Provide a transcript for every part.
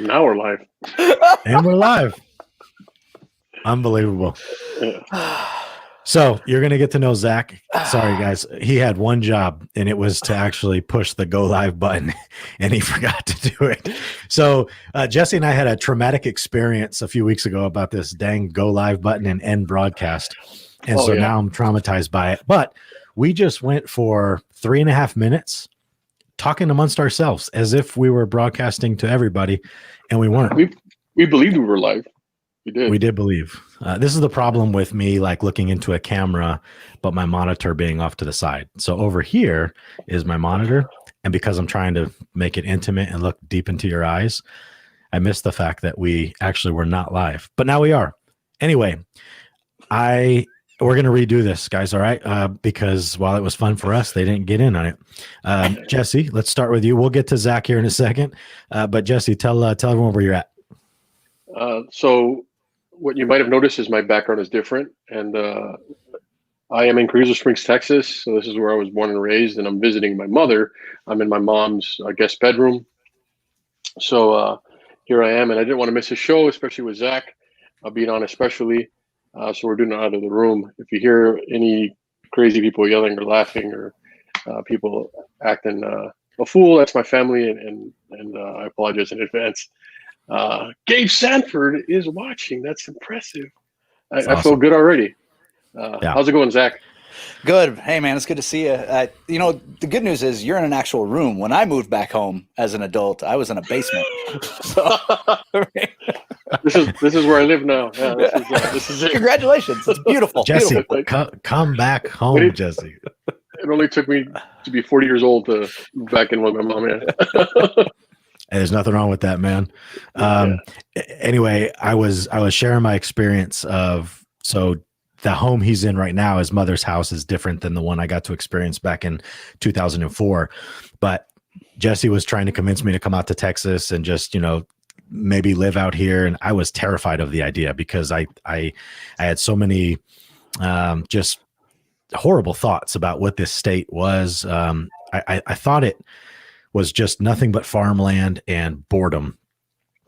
Now we're live. And we're live. Unbelievable. Yeah. So you're going to get to know Zac. Sorry, guys. He had one job, and it was to actually push the go live button, and he forgot to do it. So Jesse and I had a traumatic experience a few weeks ago about this dang go live button and end broadcast. And now I'm traumatized by it. But we just went for 3.5 minutes talking amongst ourselves as if we were broadcasting to everybody, and we weren't. We believed we were live. We did believe. This is the problem with me, like looking into a camera, but my monitor being off to the side. So over here is my monitor. And because I'm trying to make it intimate and look deep into your eyes, I missed the fact that we actually were not live, but now we are. Anyway, we're going to redo this, guys. All right. Because while it was fun for us, they didn't get in on it. Jesse, let's start with you. We'll get to Zac here in a second. But Jesse, tell everyone where you're at. So what you might have noticed is my background is different, and I am in Carrizo Springs, Texas. So this is where I was born and raised, and I'm visiting my mother. I'm in my mom's guest bedroom. So here I am, and I didn't want to miss a show, especially with Zac being on, especially. So we're doing it out of the room. If you hear any crazy people yelling or laughing or people acting a fool, that's my family, and I apologize in advance. Gabe Sanford is watching. That's impressive. Awesome. I feel good already. How's it going, Zac? Good. Hey, man, it's good to see you. The good news is you're in an actual room. When I moved back home as an adult, I was in a basement. So this is where I live now. Yeah, this is it. Congratulations. It's beautiful. Jesse, beautiful. Come back home, Jesse. It only took me to be 40 years old to move back in with my mom. Yeah. And there's nothing wrong with that, man. Anyway, I was sharing my experience of, so the home he's in right now, his mother's house, is different than the one I got to experience back in 2004. But Jesse was trying to convince me to come out to Texas and just, maybe live out here. And I was terrified of the idea because I had so many just horrible thoughts about what this state was. I thought it was just nothing but farmland and boredom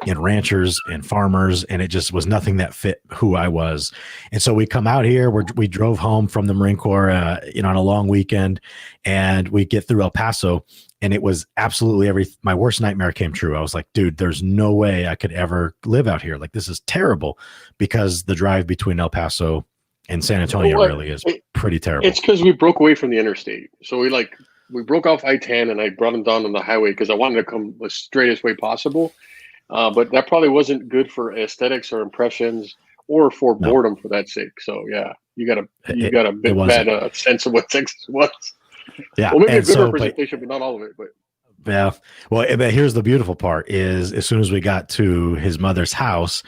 and ranchers and farmers, and it just was nothing that fit who I was. And so we come out here, we drove home from the Marine Corps, on a long weekend, and we get through El Paso, and it was absolutely my worst nightmare came true. I was like, dude, there's no way I could ever live out here. Like, this is terrible, because the drive between El Paso and San Antonio really is pretty terrible. It's because we broke away from the interstate. So we broke off I-10, and I brought him down on the highway because I wanted to come the straightest way possible. But that probably wasn't good for aesthetics or impressions or for boredom for that sake. So yeah, you got a bit bad sense of what Texas was. Yeah. Well, maybe a good representation, but not all of it. But yeah. Well, but here's the beautiful part is, as soon as we got to his mother's house,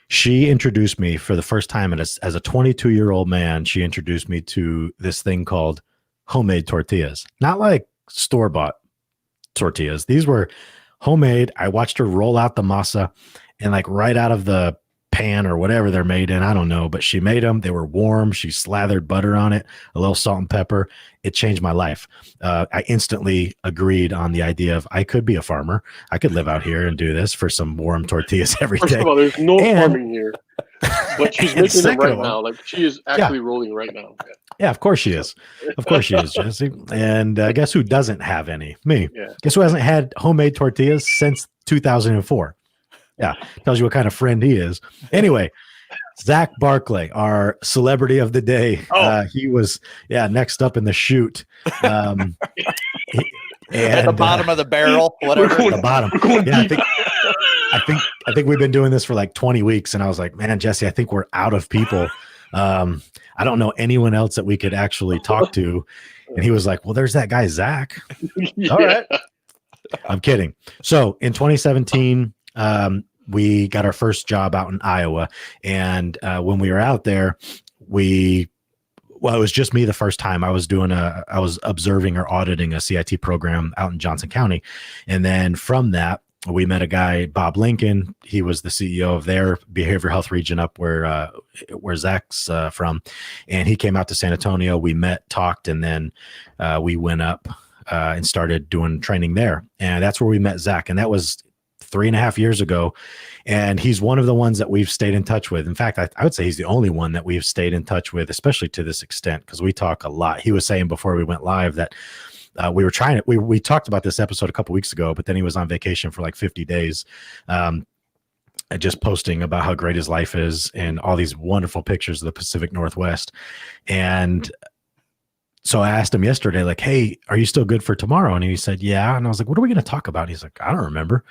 she introduced me for the first time as a 22-year-old man. She introduced me to this thing called homemade tortillas, not like store-bought tortillas. These were homemade. I watched her roll out the masa, and like right out of the pan or whatever they're made in, I don't know, but she made them. They were warm. She slathered butter on it, a little salt and pepper. It changed my life. I instantly agreed on the idea of I could be a farmer. I could live out here and do this for some warm tortillas every day. First of all, there's no farming here, but she's making it right now. Like, she is actually rolling right now. Yeah, of course she is. Of course she is, Jesse. And guess who doesn't have any? Me. Yeah. Guess who hasn't had homemade tortillas since 2004? Yeah, tells you what kind of friend he is. Anyway, Zac Barclay, our celebrity of the day. He was, next up in the chute. And at the bottom of the barrel, whatever. The bottom. Yeah, I think we've been doing this for like 20 weeks, and I was like, man, Jesse, I think we're out of people. I don't know anyone else that we could actually talk to. And he was like, well, there's that guy, Zac. Yeah. All right. I'm kidding. So in 2017, we got our first job out in Iowa. And when we were out there, it was just me the first time. I was observing or auditing a CIT program out in Johnson County. And then from that, we met a guy, Bob Lincoln. He was the CEO of their behavioral health region up where Zac's from. And he came out to San Antonio. We met, talked, and then we went up and started doing training there. And that's where we met Zac. And that was 3.5 years ago. And he's one of the ones that we've stayed in touch with. In fact, I would say he's the only one that we've stayed in touch with, especially to this extent, because we talk a lot. He was saying before we went live that we talked about this episode a couple weeks ago, but then he was on vacation for like 50 days. Just posting about how great his life is and all these wonderful pictures of the Pacific Northwest. And so I asked him yesterday, like, hey, are you still good for tomorrow? And he said, yeah. And I was like, what are we going to talk about? And he's like, I don't remember.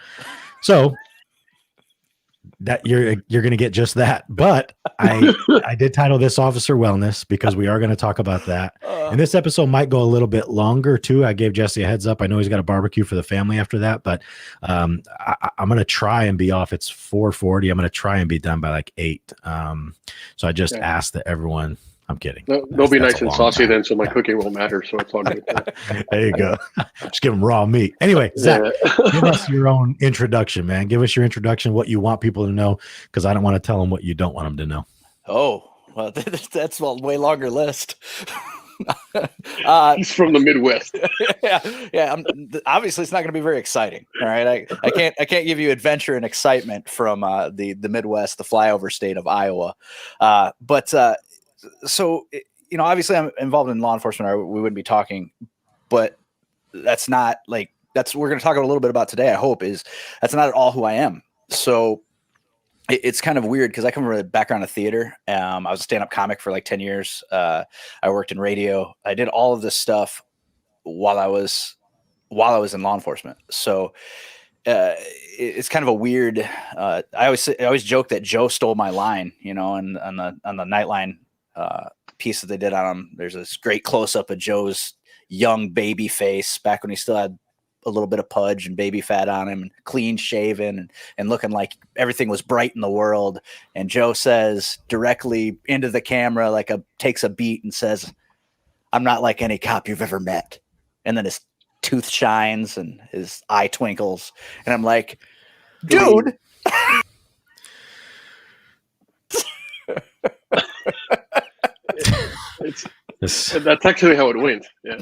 So that you're going to get just that. But I did title this Officer Wellness because we are going to talk about that. And this episode might go a little bit longer too. I gave Jesse a heads up. I know he's got a barbecue for the family after that, but I'm going to try and be off. It's 4:40. I'm going to try and be done by like 8. So I just asked that everyone. I'm kidding. They'll be nice and saucy then, so my cooking won't matter. So it's all good. There you go. Just give them raw meat. Anyway, Zach, give us your own introduction, man. Give us your introduction, what you want people to know, because I don't want to tell them what you don't want them to know. Oh, well, that's a way longer list. He's from the Midwest. Yeah. Obviously, it's not going to be very exciting. All right, I can't give you adventure and excitement from the Midwest, the flyover state of Iowa. So, obviously I'm involved in law enforcement, or we wouldn't be talking, but that's not like, we're going to talk a little bit about today, I hope, is that's not at all who I am. So it's kind of weird because I come from a background of theater. I was a stand-up comic for like 10 years. I worked in radio. I did all of this stuff while I was in law enforcement. So it's kind of a weird, I always joke that Joe stole my line, and on the Nightline piece that they did on him, there's this great close-up of Joe's young baby face back when he still had a little bit of pudge and baby fat on him, and clean shaven and looking like everything was bright in the world. And Joe says directly into the camera, takes a beat and says, "I'm not like any cop you've ever met." And then his tooth shines and his eye twinkles. And I'm like, dude. That's actually how it went. Yeah.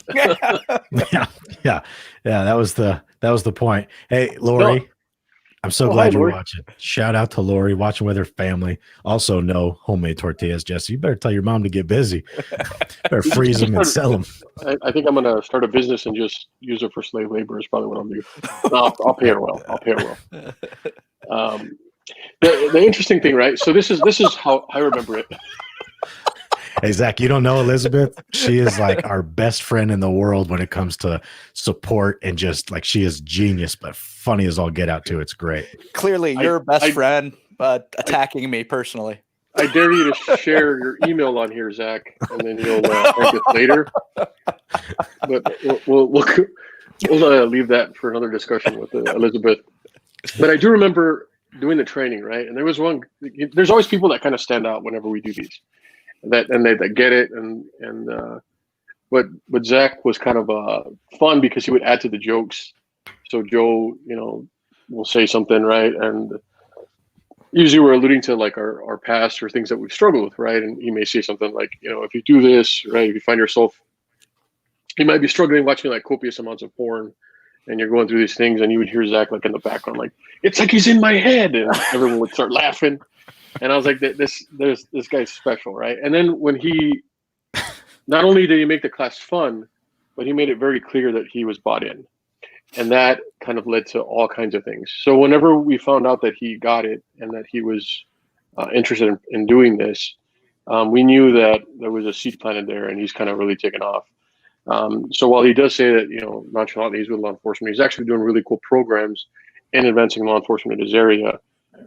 That was the point. Hey, Lori, I'm so glad you're watching. Shout out to Lori, watching with her family. Also, no homemade tortillas, Jesse. You better tell your mom to get busy. Better freeze them and sell them. I think I'm going to start a business and just use it for slave labor. Is probably what I'll do. I'll pay her well. The interesting thing, right? So this is how I remember it. Hey, Zach, you don't know Elizabeth? She is like our best friend in the world when it comes to support, and just like, she is genius, but funny as all get out too. It's great. Clearly, your best friend attacking me personally. I dare you to share your email on here, Zach, and then you'll thank us later. But we'll leave that for another discussion with Elizabeth. But I do remember doing the training, right? And there's always people that kind of stand out whenever we do these. That get it, but Zach was kind of fun because he would add to the jokes. So Joe, will say something, right, and usually we're alluding to like our past or things that we've struggled with, right? And he may say something like, if you do this, right, if you find yourself, you might be struggling watching like copious amounts of porn, and you're going through these things, and you would hear Zach like in the background, like, it's like he's in my head, and everyone would start laughing. And I was like, this guy's special, right? And then when he, not only did he make the class fun, but he made it very clear that he was bought in. And that kind of led to all kinds of things. So whenever we found out that he got it and that he was interested in doing this, we knew that there was a seed planted there, and he's kind of really taken off. So while he does say that, nonchalantly he's with law enforcement, he's actually doing really cool programs in advancing law enforcement in his area,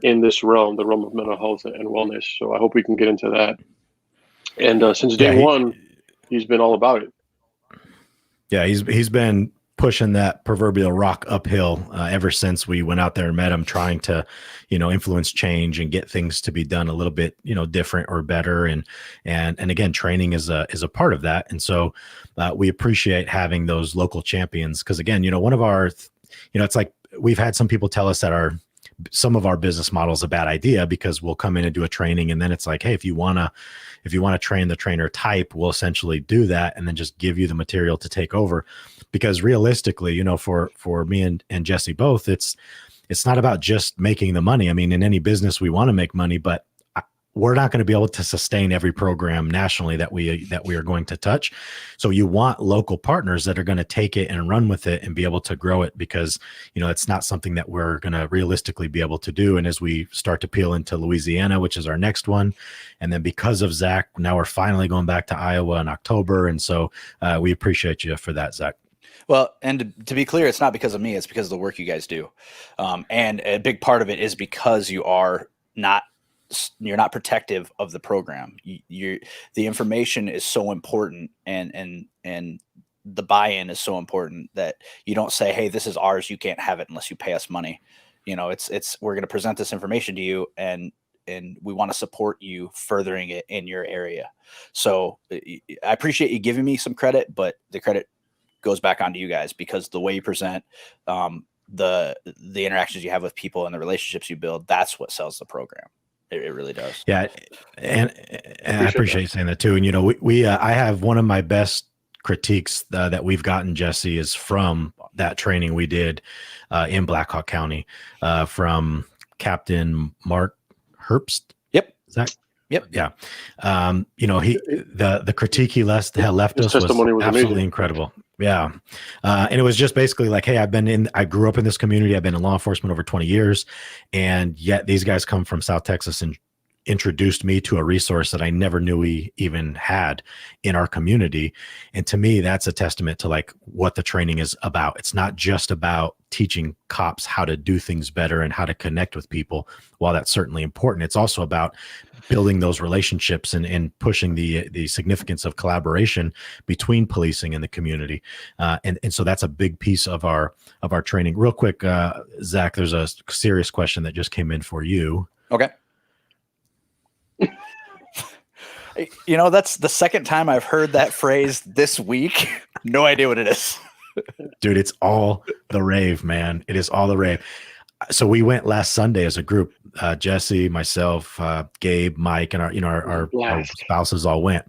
in this realm, the realm of mental health and wellness. So I hope we can get into that. And since day one, he's been all about it. Yeah, he's been pushing that proverbial rock uphill ever since we went out there and met him, trying to, influence change and get things to be done a little bit, different or better. And again, training is a part of that. And so we appreciate having those local champions, because again, one of our, it's like we've had some people tell us that some of our business model is a bad idea, because we'll come in and do a training, and then it's like, hey, if you want to train the trainer type, we'll essentially do that and then just give you the material to take over. Because realistically, for me and Jesse both, it's it's not about just making the money. I mean, in any business, we want to make money, but we're not going to be able to sustain every program nationally that we are going to touch. So you want local partners that are going to take it and run with it and be able to grow it, because, you know, it's not something that we're going to realistically be able to do. And as we start to peel into Louisiana, which is our next one, and then because of Zach, now we're finally going back to Iowa in October. And so we appreciate you for that, Zach. Well, and to be clear, it's not because of me, it's because of the work you guys do. And a big part of it is because you're not protective of the program. The information is so important, and the buy-in is so important that you don't say, hey, this is ours, you can't have it unless you pay us money. You know, it's we're going to present this information to you, and we want to support you furthering it in your area. So I appreciate you giving me some credit, but the credit goes back onto you guys, because the way you present, the interactions you have with people and the relationships you build, that's what sells the program. It really does. Yeah. And I appreciate you saying that too. And, you know, I have one of my best critiques that we've gotten, Jesse, is from that training we did in Black Hawk County from Captain Mark Herbst. Yep. Zach? Yep. Yeah. You know, the critique he left us was absolutely amazing. Incredible. Yeah. And it was just basically like, hey, I grew up in this community. I've been in law enforcement over 20 years. And yet these guys come from South Texas and introduced me to a resource that I never knew we even had in our community. And to me, that's a testament to like what the training is about. It's not just about teaching cops how to do things better and how to connect with people. While that's certainly important, it's also about building those relationships and pushing the significance of collaboration between policing and the community. And so that's a big piece of our training. Real quick, Zach, there's a serious question that just came in for you. Okay. You know, that's the second time I've heard that phrase this week. No idea what it is. Dude, it's all the rave, man. It is all the rave. So we went last Sunday as a group, Jesse, myself, Gabe, Mike, and our spouses all went.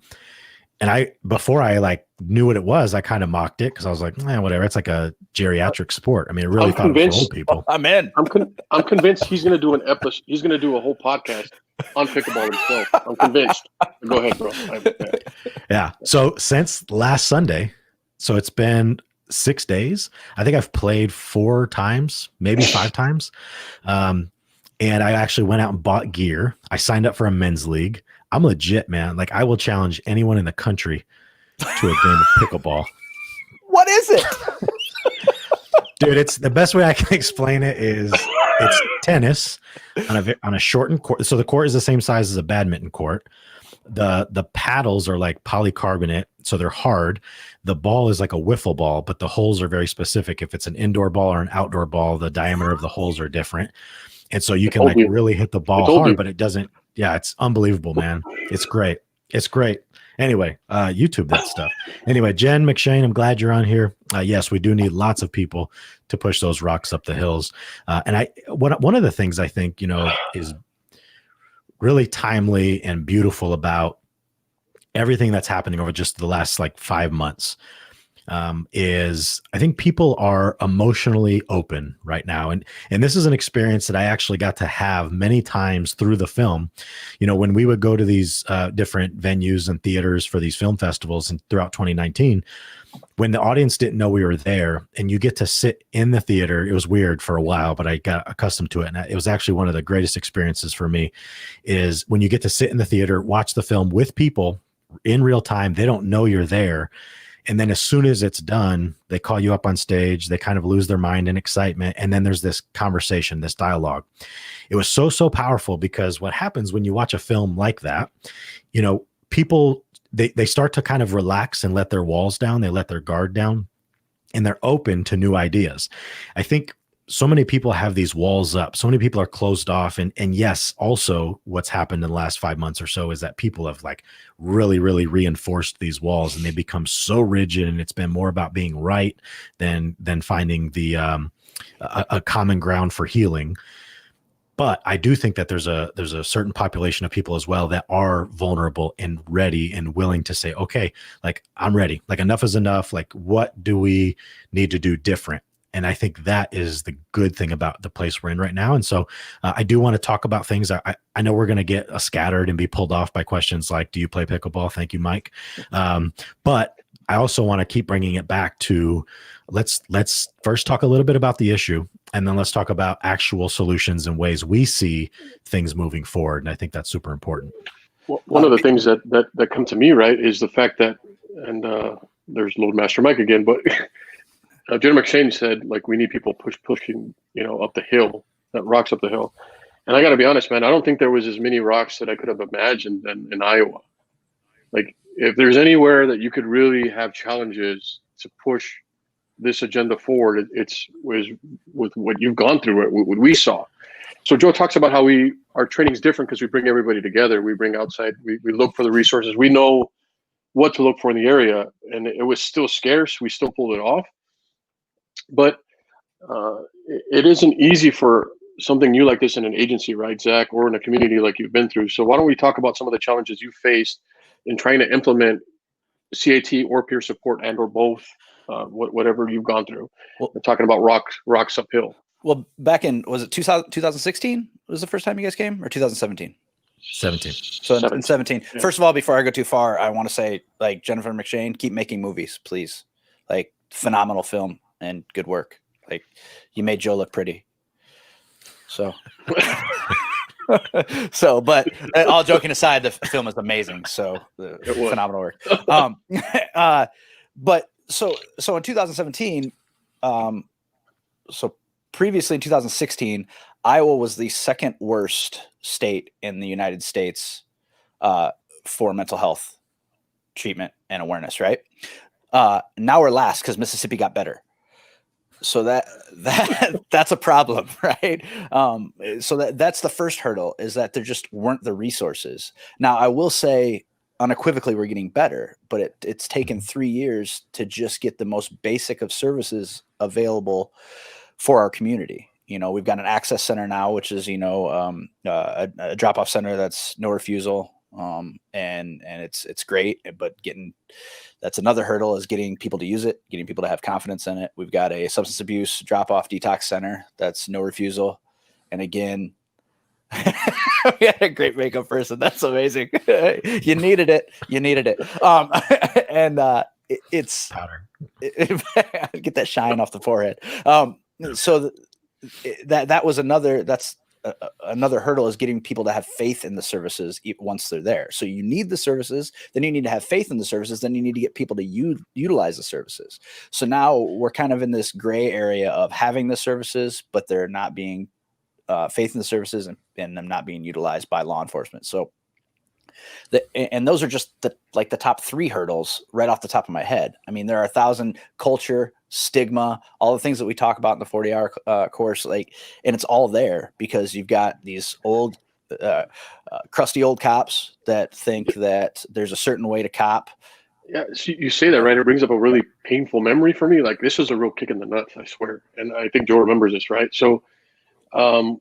And before I like knew what it was, I kind of mocked it because I was like, whatever. It's like a geriatric sport. I mean, I really thought it was for old people. I'm in. I'm convinced he's going to do an episode. He's going to do a whole podcast on pickleball himself. I'm convinced. Go ahead, bro. Yeah. So since last Sunday, so it's been 6 days. I think I've played 4 times, maybe 5 times. And I actually went out and bought gear. I signed up for a men's league. I'm legit, man. Like, I will challenge anyone in the country to a game of pickleball. What is it? Dude, it's the best way I can explain it is it's tennis on a shortened court. So the court is the same size as a badminton court. The paddles are like polycarbonate, so they're hard. The ball is like a wiffle ball, but the holes are very specific. If it's an indoor ball or an outdoor ball, the diameter of the holes are different. And so you can like really hit the ball hard, but it doesn't. Yeah, it's unbelievable, man. It's great. It's great. Anyway, YouTube that stuff. Anyway, Jen McShane, I'm glad you're on here. Yes, we do need lots of people to push those rocks up the hills. And one of the things I think, is really timely and beautiful about everything that's happening over just the last like 5 months is I think people are emotionally open right now. And this is an experience that I actually got to have many times through the film. When we would go to these different venues and theaters for these film festivals and throughout 2019, when the audience didn't know we were there and you get to sit in the theater, it was weird for a while, but I got accustomed to it. And it was actually one of the greatest experiences for me is when you get to sit in the theater, watch the film with people in real time. They don't know you're there. And then as soon as it's done, they call you up on stage, they kind of lose their mind in excitement. And then there's this conversation, this dialogue. It was so powerful because what happens when you watch a film like that, people, they start to kind of relax and let their walls down. They let their guard down and they're open to new ideas. I think so many people have these walls up. So many people are closed off. And yes, also what's happened in the last 5 months or so is that people have like really, really reinforced these walls and they become so rigid. And it's been more about being right than finding the a common ground for healing. But I do think that there's a certain population of people as well that are vulnerable and ready and willing to say, okay, like I'm ready. Like enough is enough. Like what do we need to do different? And I think that is the good thing about the place we're in right now. And so I do want to talk about things. I know we're going to get scattered and be pulled off by questions like, do you play pickleball? Thank you, Mike. But I also want to keep bringing it back to let's first talk a little bit about the issue, and then let's talk about actual solutions and ways we see things moving forward. And I think that's super important. Well, one of the things that come to me, right, is the fact that, and there's Loadmaster Mike again, but Jen McShane said, like, we need people pushing, up the hill, that rocks up the hill. And I got to be honest, man, I don't think there was as many rocks that I could have imagined in Iowa. Like, if there's anywhere that you could really have challenges to push this agenda forward, it's with what you've gone through, what we saw. So Joe talks about how our training is different because we bring everybody together. We bring outside, we look for the resources. We know what to look for in the area, and it was still scarce. We still pulled it off. But it isn't easy for something new like this in an agency, right, Zach, or in a community like you've been through. So why don't we talk about some of the challenges you faced in trying to implement CAT or peer support and or both, whatever you've gone through. Well, we're talking about rocks uphill. Well, back in, was it 2016 was the first time you guys came, or 2017? 17. So in 17. Yeah. First of all, before I go too far, I want to say, like, Jennifer McShane, keep making movies, please. Like, phenomenal film and good work. Like, you made Joe look pretty. So, but all joking aside, the film is amazing. So phenomenal work. But so in 2017, so previously in 2016, Iowa was the second worst state in the United States for mental health treatment and awareness. Right. Now we're last because Mississippi got better. So that's a problem, right? So that's the first hurdle, is that there just weren't the resources. Now, I will say unequivocally we're getting better, but it's taken 3 years to just get the most basic of services available for our community. We've got an access center now, which is, a drop-off center that's no refusal. And it's great, but that's another hurdle, is getting people to use it, getting people to have confidence in it. We've got a substance abuse drop-off detox center that's no refusal. And again, we had a great makeup person. That's amazing. You needed it. And it's powder. Get that shine off the forehead. So that was another hurdle, is getting people to have faith in the services once they're there. So you need the services, then you need to have faith in the services, then you need to get people to utilize the services. So now we're kind of in this gray area of having the services, but they're not being faith in the services and them not being utilized by law enforcement. So and those are just the top 3 hurdles right off the top of my head. I mean, there are 1,000 culture, stigma, all the things that we talk about in the 40-hour course, and it's all there because you've got these old, crusty old cops that think that there's a certain way to cop. Yeah, so you say that, right? It brings up a really painful memory for me. Like, this was a real kick in the nuts, I swear. And I think Joe remembers this, right? So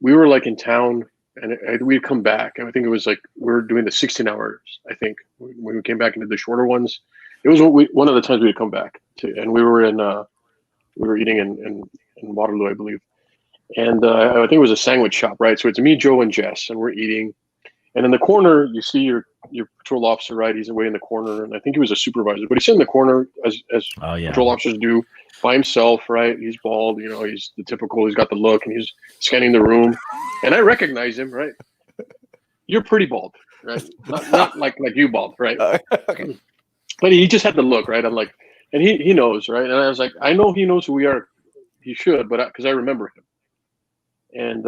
we were in town, and we'd come back. And I think it was we were doing the 16 hours, I think, when we came back into the shorter ones. It was one of the times we'd come back to, and we were eating in Waterloo, I believe. And I think it was a sandwich shop, right? So it's me, Joe, and Jess, and we're eating. And in the corner, you see your patrol officer, right? He's away in the corner, and I think he was a supervisor, but he's in the corner as patrol officers do, by himself, right? He's bald, he's the typical. He's got the look, and he's scanning the room, and I recognize him, right? You're pretty bald, right? Not like you bald, right? Okay. But he just had the look, right? I'm like, and he knows, right? And I was like, I know he knows who we are. He should, but because I remember him. And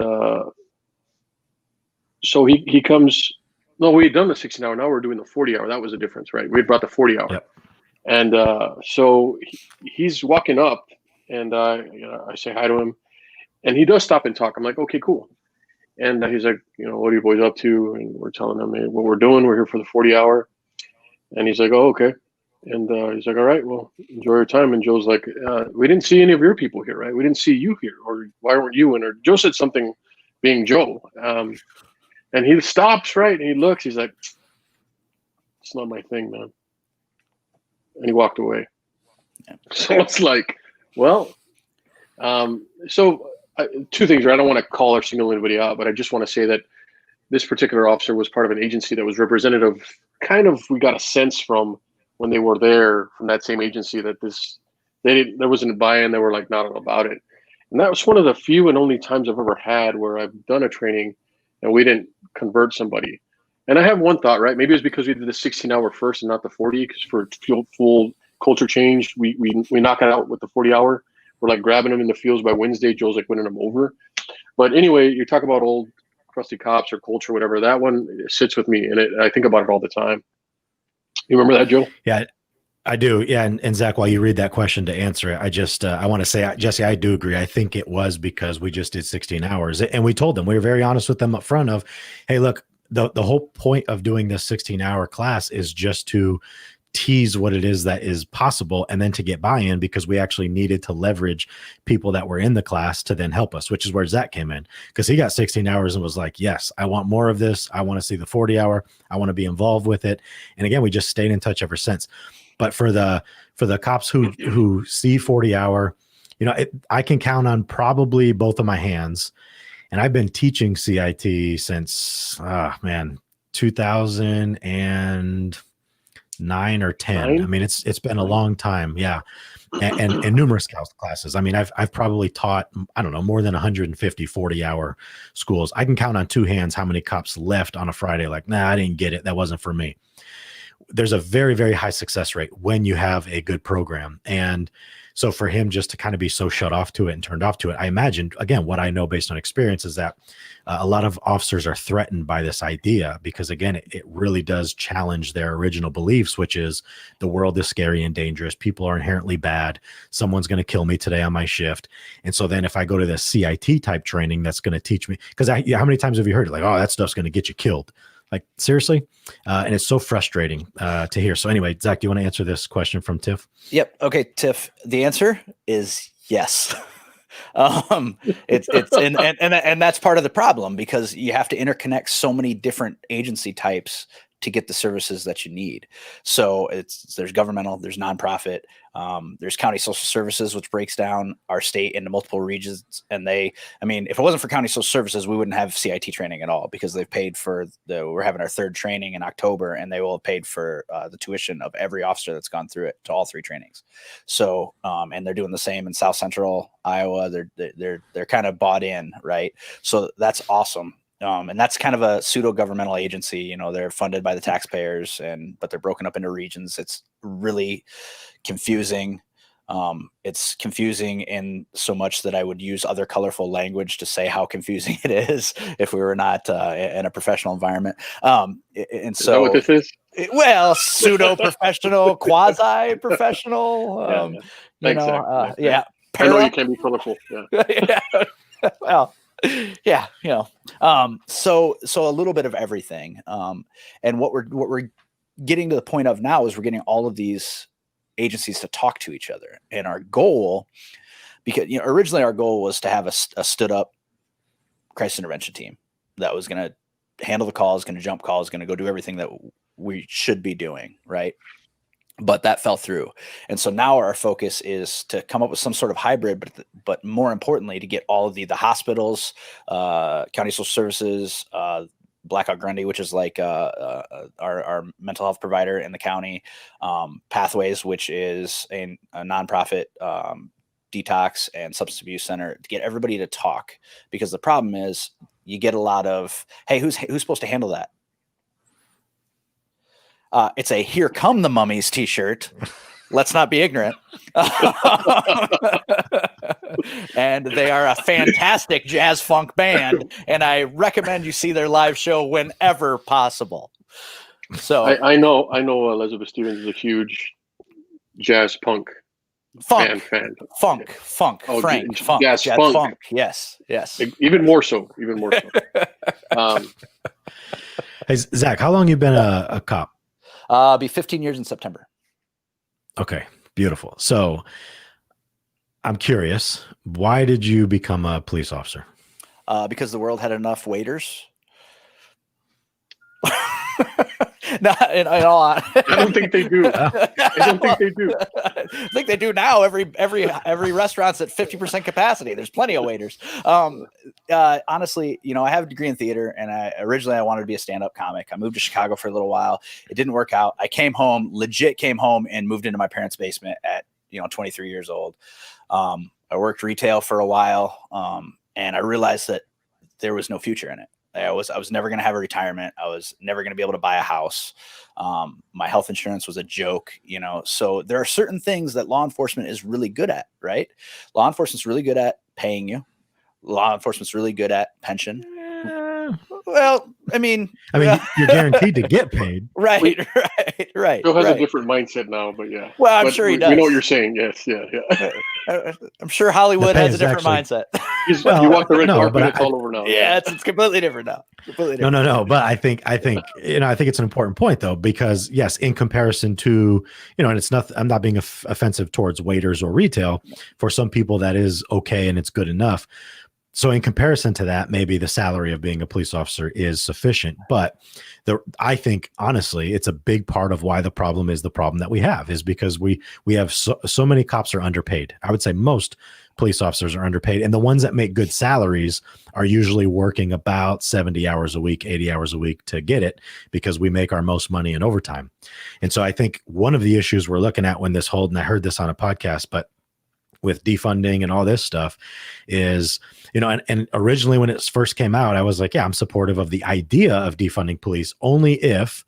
so he comes. No, we had done the 16-hour. Now we're doing the 40-hour. That was the difference, right? We had brought the 40-hour. Yep. And so he's walking up, and I say hi to him, and he does stop and talk. I'm like, okay, cool. And he's like, what are you boys up to? And we're telling him what we're doing. We're here for the 40-hour. And he's like, oh, okay. And he's like, all right, well, enjoy your time. And Joe's like, we didn't see any of your people here, right? We didn't see you here. Or why weren't you in? Or Joe said something, being Joe. And he stops, right? And he looks. He's like, it's not my thing, man. And he walked away. Yeah. So it's like, well, So two things, right? I don't want to call or single anybody out, but I just want to say that this particular officer was part of an agency that was representative. Kind of, we got a sense from when they were there from that same agency that there wasn't a buy-in. They were like not about it, and that was one of the few and only times I've ever had where I've done a training and we didn't convert somebody. And I have one thought, right? Maybe it's because we did the 16-hour first and not the 40, because for full culture change, we knock it out with the 40-hour. We're like grabbing them in the fields by Wednesday. Joe's like winning them over. But anyway, you talk about old crusty cops or culture, whatever. That one sits with me, and I think about it all the time. You remember that, Joe? Yeah, I do. Yeah. And Zach, while you read that question to answer it, I want to say, Jesse, I do agree. I think it was because we just did 16 hours and we told them, we were very honest with them up front of, hey, look, the whole point of doing this 16-hour class is just to tease what it is that is possible and then to get buy-in, because we actually needed to leverage people that were in the class to then help us, which is where Zach came in, because he got 16 hours and was like, yes, I want more of this. I want to see the 40-hour. I want to be involved with it. And again, we just stayed in touch ever since. But for the cops who see 40-hour, I can count on probably both of my hands. And I've been teaching CIT since 2009 or 10. I mean, it's been a long time. Yeah. And numerous classes. I mean, I've probably taught, I don't know, more than 150 40-hour schools. I can count on two hands how many cops left on a Friday like, nah, I didn't get it. That wasn't for me. There's a very, very high success rate when you have a good program. And so for him just to kind of be so shut off to it and turned off to it, I imagine, again, what I know based on experience is that a lot of officers are threatened by this idea because, again, it really does challenge their original beliefs, which is the world is scary and dangerous. People are inherently bad. Someone's going to kill me today on my shift. And so then if I go to the CIT type training, that's going to teach me, because how many times have you heard it? Like, oh, that stuff's going to get you killed. Like, seriously? And it's so frustrating to hear. So anyway, Zach, do you want to answer this question from Tiff? Yep. Okay, Tiff, the answer is yes. It's and that's part of the problem, because you have to interconnect so many different agency types to get the services that you need. So there's governmental, there's nonprofit, there's county social services, which breaks down our state into multiple regions. And if it wasn't for county social services, we wouldn't have CIT training at all, because they've paid for we're having our third training in October, and they will have paid for the tuition of every officer that's gone through it to all three trainings. So, and they're doing the same in South Central Iowa. They're kind of bought in, right? So that's awesome. And that's kind of a pseudo governmental agency. They're funded by the taxpayers, but they're broken up into regions. It's really confusing. It's confusing in so much that I would use other colorful language to say how confusing it is if we were not in a professional environment. And is so that what this is? Well, pseudo professional, quasi professional. Thanks, yeah. I know you can be colorful. Yeah. Yeah. Well, yeah, so a little bit of everything. And what we're getting to the point of now is we're getting all of these agencies to talk to each other. And our goal, because originally our goal was to have a stood up crisis intervention team that was going to handle the calls, going to jump calls, going to go do everything that we should be doing, right? But that fell through. And so now our focus is to come up with some sort of hybrid, but more importantly, to get all of the hospitals, county social services, Blackout Grundy, which is like our mental health provider in the county, Pathways, which is a nonprofit detox and substance abuse center, to get everybody to talk. Because the problem is you get a lot of, hey, who's supposed to handle that? It's a "Here Come the Mummies" t-shirt. Let's not be ignorant. And they are a fantastic jazz funk band, and I recommend you see their live show whenever possible. So I know Elizabeth Stevens is a huge jazz fan. Funk, Oh, Frank, jazz funk. Yes. Even more so. Hey, Zach, how long you been a cop? Be 15 years in September. Okay, beautiful. So I'm curious, why did you become a police officer? Because the world had enough waiters. in all I don't think they do. I don't think they do. I think they do now. Every restaurant's at 50% capacity. There's plenty of waiters. Honestly, I have a degree in theater, and originally I wanted to be a stand-up comic. I moved to Chicago for a little while. It didn't work out. I came home, and moved into my parents' basement at 23 years old. I worked retail for a while, and I realized that there was no future in it. I was never going to have a retirement. I was never going to be able to buy a house. My health insurance was a joke, so there are certain things that law enforcement is really good at, right? Law enforcement's really good at paying you. Law enforcement's really good at pension. Well, I mean, you're guaranteed to get paid. Right. Bill has a different mindset now, but yeah. Well, I'm sure he does. We know what you're saying. Yes, yeah. I'm sure Hollywood has a different mindset. You walk the red carpet, it's all over now. Yeah, it's completely different now. No. But I think it's an important point though, because yes, in comparison to, and it's not, I'm not being offensive towards waiters or retail. For some people that is okay and it's good enough. So in comparison to that, maybe the salary of being a police officer is sufficient. But I think, honestly, it's a big part of why the problem that we have is because we have so many cops are underpaid. I would say most police officers are underpaid. And the ones that make good salaries are usually working about 70 hours a week, 80 hours a week to get it, because we make our most money in overtime. And so I think one of the issues we're looking at when and I heard this on a podcast, but with defunding and all this stuff is, and originally when it first came out, I was like, yeah, I'm supportive of the idea of defunding police only if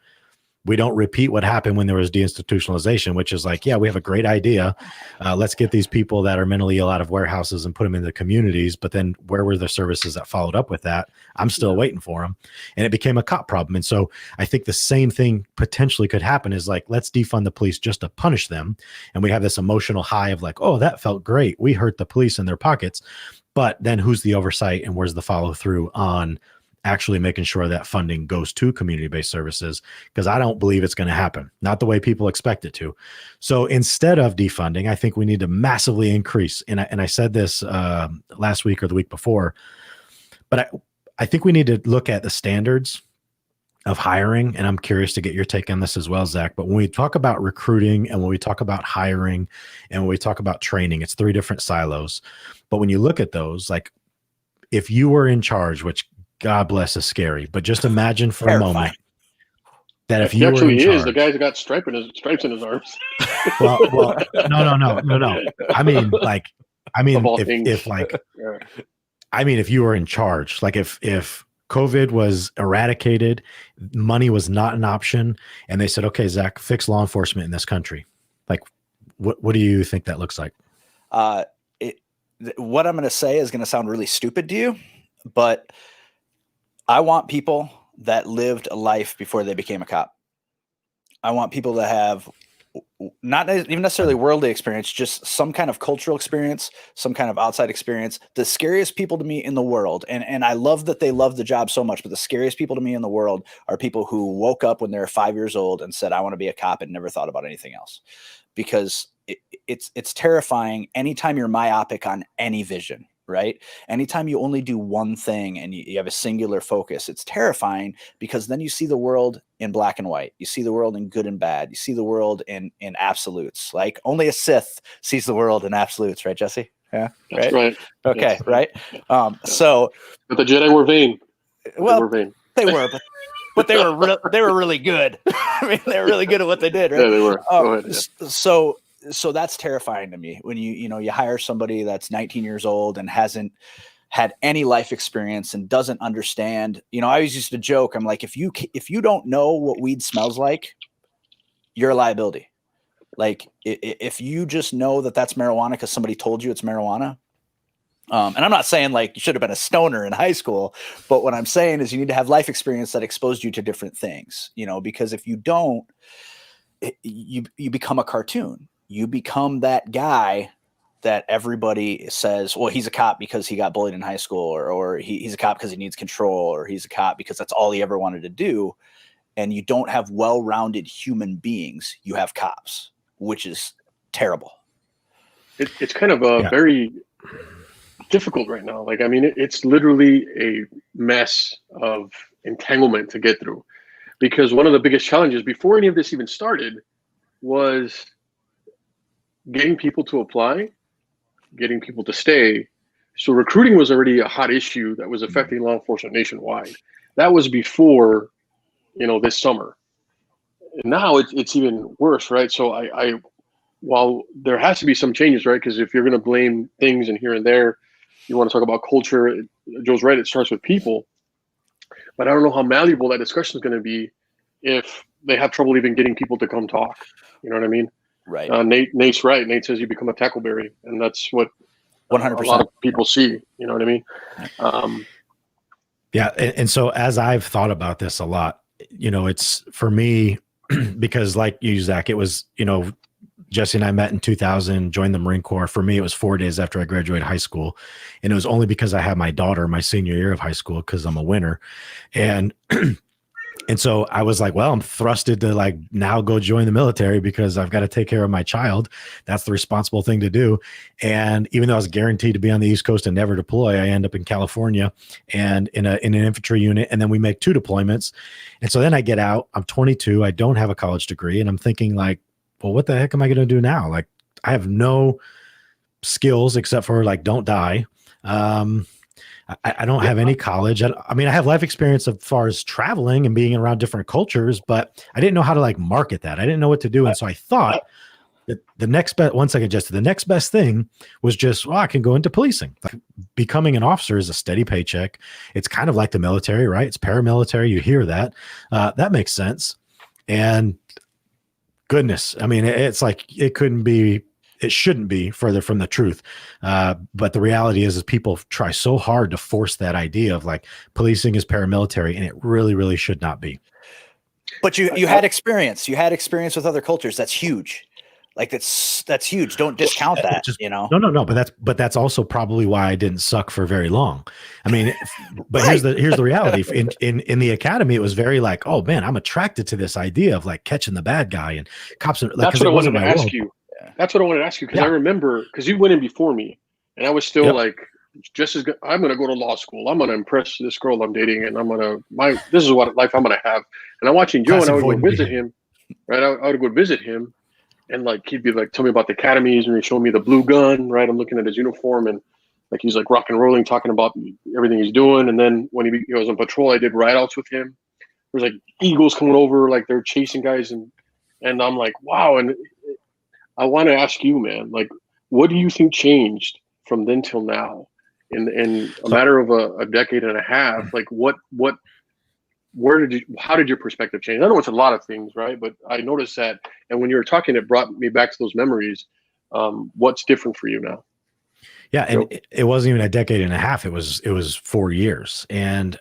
we don't repeat what happened when there was deinstitutionalization, which is like, yeah, we have a great idea. Let's get these people that are mentally ill out of warehouses and put them in the communities. But then where were the services that followed up with that? I'm still waiting for them. And it became a cop problem. And so I think the same thing potentially could happen is like, let's defund the police just to punish them. And we have this emotional high of like, oh, that felt great. We hurt the police in their pockets. But then who's the oversight and where's the follow through on actually making sure that funding goes to community-based services? Because I don't believe it's going to happen, not the way people expect it to. So instead of defunding, I think we need to massively increase. And I said this last week or the week before, but I think we need to look at the standards of hiring. And I'm curious to get your take on this as well, Zach. But when we talk about recruiting and when we talk about hiring and when we talk about training, it's 3 different silos. But when you look at those, like if you were in charge, which God bless is scary, but just imagine for a moment that if you were in charge, the guy's got stripes in his arms. well, no. I mean, if you were in charge, like if COVID was eradicated, money was not an option, and they said, okay, Zach, fix law enforcement in this country. Like, what do you think that looks like? What I'm going to say is going to sound really stupid to you, but I want people that lived a life before they became a cop. I want people that have not even necessarily worldly experience, just some kind of cultural experience, some kind of outside experience. The scariest people to me in the world, and I love that they love the job so much, but the scariest people to me in the world are people who woke up when they were 5 years old and said, I want to be a cop, and never thought about anything else. Because it's terrifying anytime you're myopic on any vision. Right? Anytime you only do one thing and you have a singular focus, it's terrifying because then you see the world in black and white. You see the world in good and bad. You see the world in absolutes. Like only a Sith sees the world in absolutes, right, Jesse? Yeah. That's right. Okay. Yes. Right. But the Jedi were vain. Well, they were, but they were really good. I mean, they were really good at what they did. Right? Yeah, they were. Go ahead, yeah. So that's terrifying to me when you hire somebody that's 19 years old and hasn't had any life experience and doesn't understand. I always used to joke. I'm like, if you don't know what weed smells like, you're a liability. Like if you just know that that's marijuana because somebody told you it's marijuana. And I'm not saying like you should have been a stoner in high school, but what I'm saying is you need to have life experience that exposed you to different things, because if you don't, you become a cartoon. You become that guy that everybody says, well, he's a cop because he got bullied in high school, or he's a cop because he needs control, or he's a cop because that's all he ever wanted to do. And you don't have well-rounded human beings. You have cops, which is terrible. It's kind of very difficult right now. Like, I mean, it's literally a mess of entanglement to get through. because one of the biggest challenges before any of this even started was getting people to apply, getting people to stay. So recruiting was already a hot issue that was affecting law enforcement nationwide. That was before, this summer. And now it's even worse, right? So I while there has to be some changes, right? Because if you're going to blame things and here and there, you want to talk about culture. Joe's right. It starts with people. But I don't know how malleable that discussion is going to be if they have trouble even getting people to come talk. You know what I mean? Right. Nate's right. Nate says you become a tackleberry, and that's what 100%. a lot of people see. You know what I mean? Yeah. And so as I've thought about this a lot, it's for me, because like you, Zach, it was, Jesse and I met in 2000, joined the Marine Corps. For me, it was 4 days after I graduated high school. And it was only because I had my daughter my senior year of high school, because I'm a winner. And and so I was like, well, I'm thrusted to like now go join the military because I've got to take care of my child. That's the responsible thing to do. And even though I was guaranteed to be on the East Coast and never deploy, I end up in California and in an infantry unit. And then we make 2 deployments. And so then I get out, I'm 22. I don't have a college degree. And I'm thinking like, well, what the heck am I going to do now? Like, I have no skills except for like, don't die. I don't have any college. I mean, I have life experience as far as traveling and being around different cultures, but I didn't know how to like market that. I didn't know what to do. And so I thought that the next best, one second, Jesse, the next best thing was just, well, I can go into policing. Like, becoming an officer is a steady paycheck. It's kind of like the military, right? It's paramilitary. You hear that. That makes sense. And goodness, I mean, it's like, it shouldn't be further from the truth. But the reality is people try so hard to force that idea of like policing is paramilitary, and it really, really should not be. But you had experience. You had experience with other cultures. That's huge. Like that's huge. Don't discount that. No. But that's also probably why I didn't suck for very long. I mean, but right. here's the reality. In the academy, it was very like, oh man, I'm attracted to this idea of like catching the bad guy and cops. Like, that's what I wanted to ask you. That's what I wanted to ask you, because I remember, because you went in before me, and I was still like, just as good. I'm going to go to law school. I'm going to impress this girl I'm dating, and this is what life I'm going to have. And I'm watching Joe, and I would go visit him, right? I would go visit him, and like he'd be like, tell me about the academies, and he'd show me the blue gun, right? I'm looking at his uniform, and like he's like rock and rolling, talking about everything he's doing. And then when he was on patrol, I did ride outs with him. There's like eagles coming over, like they're chasing guys, and I'm like, wow. And I want to ask you, man, like, what do you think changed from then till now in a matter of a decade and a half? Like, how did your perspective change? I know it's a lot of things, right? But I noticed that, and when you were talking, it brought me back to those memories. What's different for you now? Yeah, and it wasn't even a decade and a half. It was 4 years, and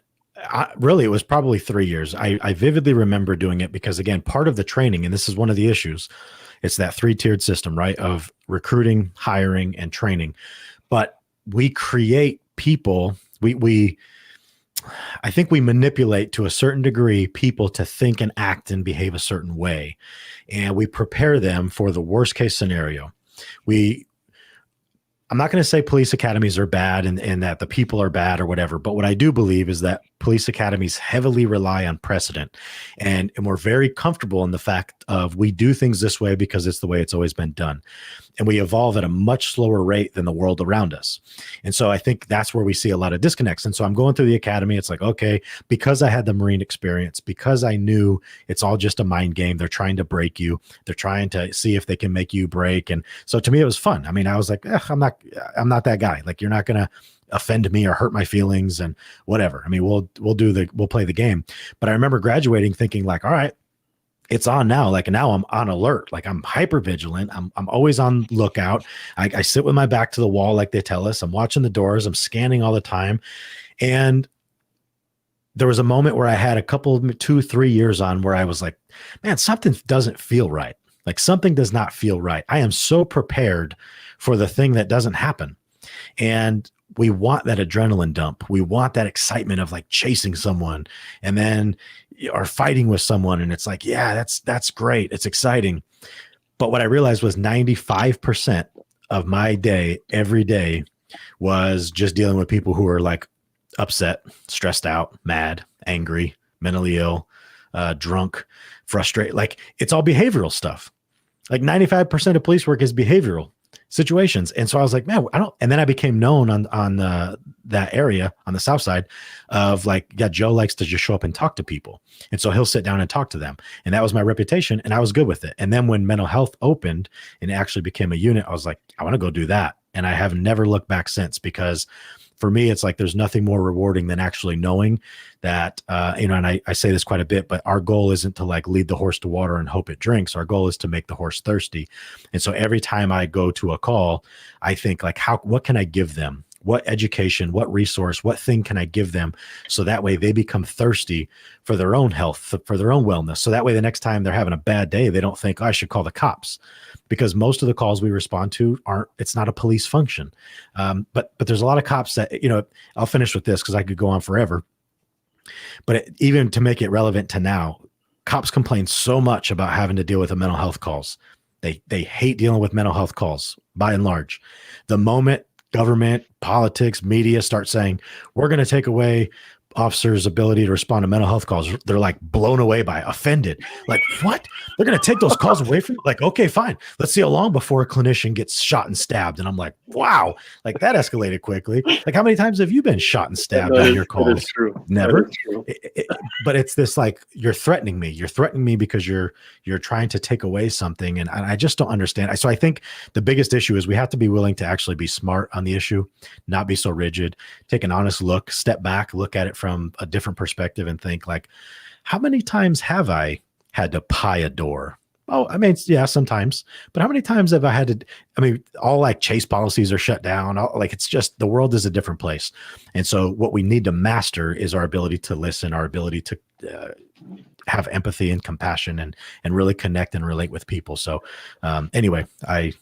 really, it was probably 3 years. I vividly remember doing it because, again, part of the training, and this is one of the issues. It's that 3-tiered system, right? Of recruiting, hiring, and training. But we create people. I think we manipulate to a certain degree people to think and act and behave a certain way. And we prepare them for the worst case scenario. I'm not going to say police academies are bad and that the people are bad or whatever, but what I do believe is that police academies heavily rely on precedent, and we're very comfortable in the fact of we do things this way because it's the way it's always been done. And we evolve at a much slower rate than the world around us. And so I think that's where we see a lot of disconnects. And so I'm going through the academy. It's like, okay, because I had the Marine experience, because I knew it's all just a mind game. They're trying to break you. They're trying to see if they can make you break. And so to me, it was fun. I mean, I was like, I'm not that guy. Like, you're not going to offend me or hurt my feelings and whatever. I mean, we'll play the game. But I remember graduating thinking like, all right, it's on now. Like, now I'm on alert. Like, I'm hyper vigilant. I'm always on lookout. I sit with my back to the wall, like they tell us. I'm watching the doors. I'm scanning all the time. And there was a moment where I had a couple, 2-3 years on where I was like, man, something doesn't feel right. Like, something does not feel right. I am so prepared for the thing that doesn't happen. And we want that adrenaline dump. We want that excitement of like chasing someone and then or fighting with someone. And it's like, yeah, that's great. It's exciting. But what I realized was 95% of my day, every day, was just dealing with people who are like upset, stressed out, mad, angry, mentally ill, drunk, frustrated. Like it's all behavioral stuff. Like 95% of police work is behavioral situations. And so I was like, man, and then I became known on that area on the South Side of like, yeah, Joe likes to just show up and talk to people. And so he'll sit down and talk to them. And that was my reputation. And I was good with it. And then when mental health opened and it actually became a unit, I was like, I want to go do that. And I have never looked back since, because for me, it's like there's nothing more rewarding than actually knowing that, and I say this quite a bit, but our goal isn't to like lead the horse to water and hope it drinks. Our goal is to make the horse thirsty. And so every time I go to a call, I think like, what can I give them? What education, what resource, what thing can I give them? So that way they become thirsty for their own health, for their own wellness. So that way the next time they're having a bad day, they don't think, oh, I should call the cops. Because most of the calls we respond to it's not a police function. But there's a lot of cops that, I'll finish with this because I could go on forever. But even to make it relevant to now, cops complain so much about having to deal with the mental health calls. They hate dealing with mental health calls by and large. The moment government, politics, media start saying, we're going to take away officers' ability to respond to mental health calls, they're like blown away by, offended. Like, what? They're going to take those calls away from you? Like, okay, fine. Let's see how long before a clinician gets shot and stabbed. And I'm like, wow, like that escalated quickly. Like, how many times have you been shot and stabbed on your calls? That's true. Never. True. But it's this like, you're threatening me. You're threatening me because you're trying to take away something. And I just don't understand. So I think the biggest issue is we have to be willing to actually be smart on the issue, not be so rigid, take an honest look, step back, look at it from a different perspective and think like, how many times have I had to pie a door? Oh, I mean, yeah, sometimes, but how many times have I had to, all like chase policies are shut down. Like, it's just, the world is a different place. And so what we need to master is our ability to listen, our ability to have empathy and compassion and really connect and relate with people. So anyway, I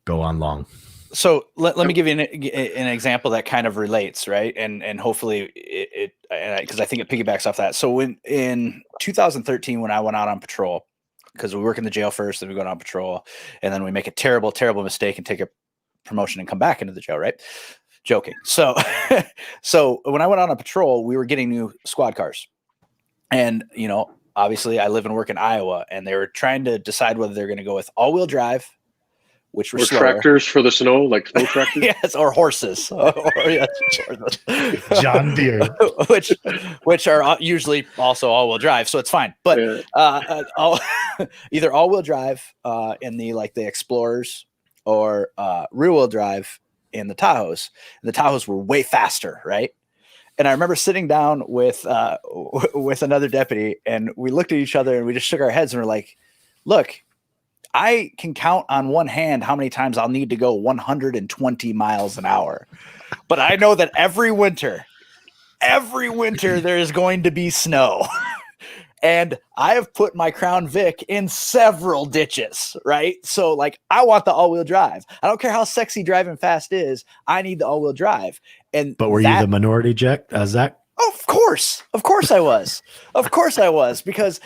go on long. So let me give you an example that kind of relates, right? And hopefully because I think it piggybacks off that. So in 2013, when I went out on patrol, because we work in the jail first, then we go on patrol, and then we make a terrible, terrible mistake and take a promotion and come back into the jail, right? Joking. So, so when I went out on patrol, we were getting new squad cars, and obviously I live and work in Iowa, and they were trying to decide whether they're going to go with all-wheel drive, which were slower. Tractors for the snow, like snow tractors. Yes, or horses, John Deere, which are usually also all-wheel drive, so it's fine. But either all-wheel drive in the Explorers or rear-wheel drive in the Tahoes. And the Tahoes were way faster, right? And I remember sitting down with another deputy, and we looked at each other and we just shook our heads and we're like, "Look, I can count on one hand how many times I'll need to go 120 miles an hour. But I know that every winter there is going to be snow." And I have put my Crown Vic in several ditches, right? So like, I want the all-wheel drive. I don't care how sexy driving fast is. I need the all-wheel drive. But were you the minority, Zach? Of course I was. Of course I was, because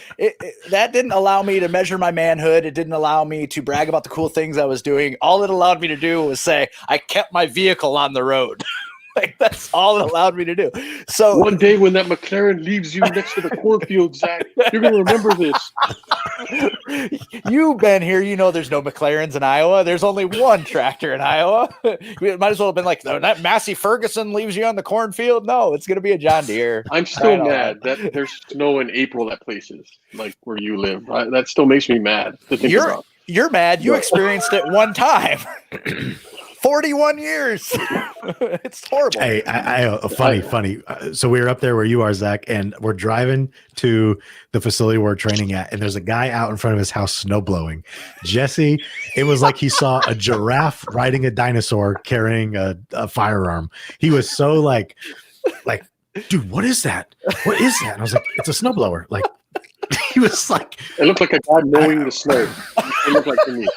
that didn't allow me to measure my manhood. It didn't allow me to brag about the cool things I was doing. All it allowed me to do was say, I kept my vehicle on the road. Like, that's all it allowed me to do. So one day when that McLaren leaves you next to the cornfield, Zach, you're going to remember this. You've been here. There's no McLarens in Iowa. There's only one tractor in Iowa. It might as well have been like, that Massey Ferguson leaves you on the cornfield. No, it's going to be a John Deere. I'm still mad that there's snow in April at places like where you live. That still makes me mad to think about. You're mad. You experienced it one time. 41 years. It's horrible. Hey, funny. So we were up there where you are, Zach, and we're driving to the facility we're training at, and there's a guy out in front of his house snow blowing. Jesse, it was like he saw a giraffe riding a dinosaur carrying a firearm. He was so like, dude, what is that? What is that? And I was like, it's a snowblower. Like, he was like, it looked like a guy mowing the snow. It looked like to me.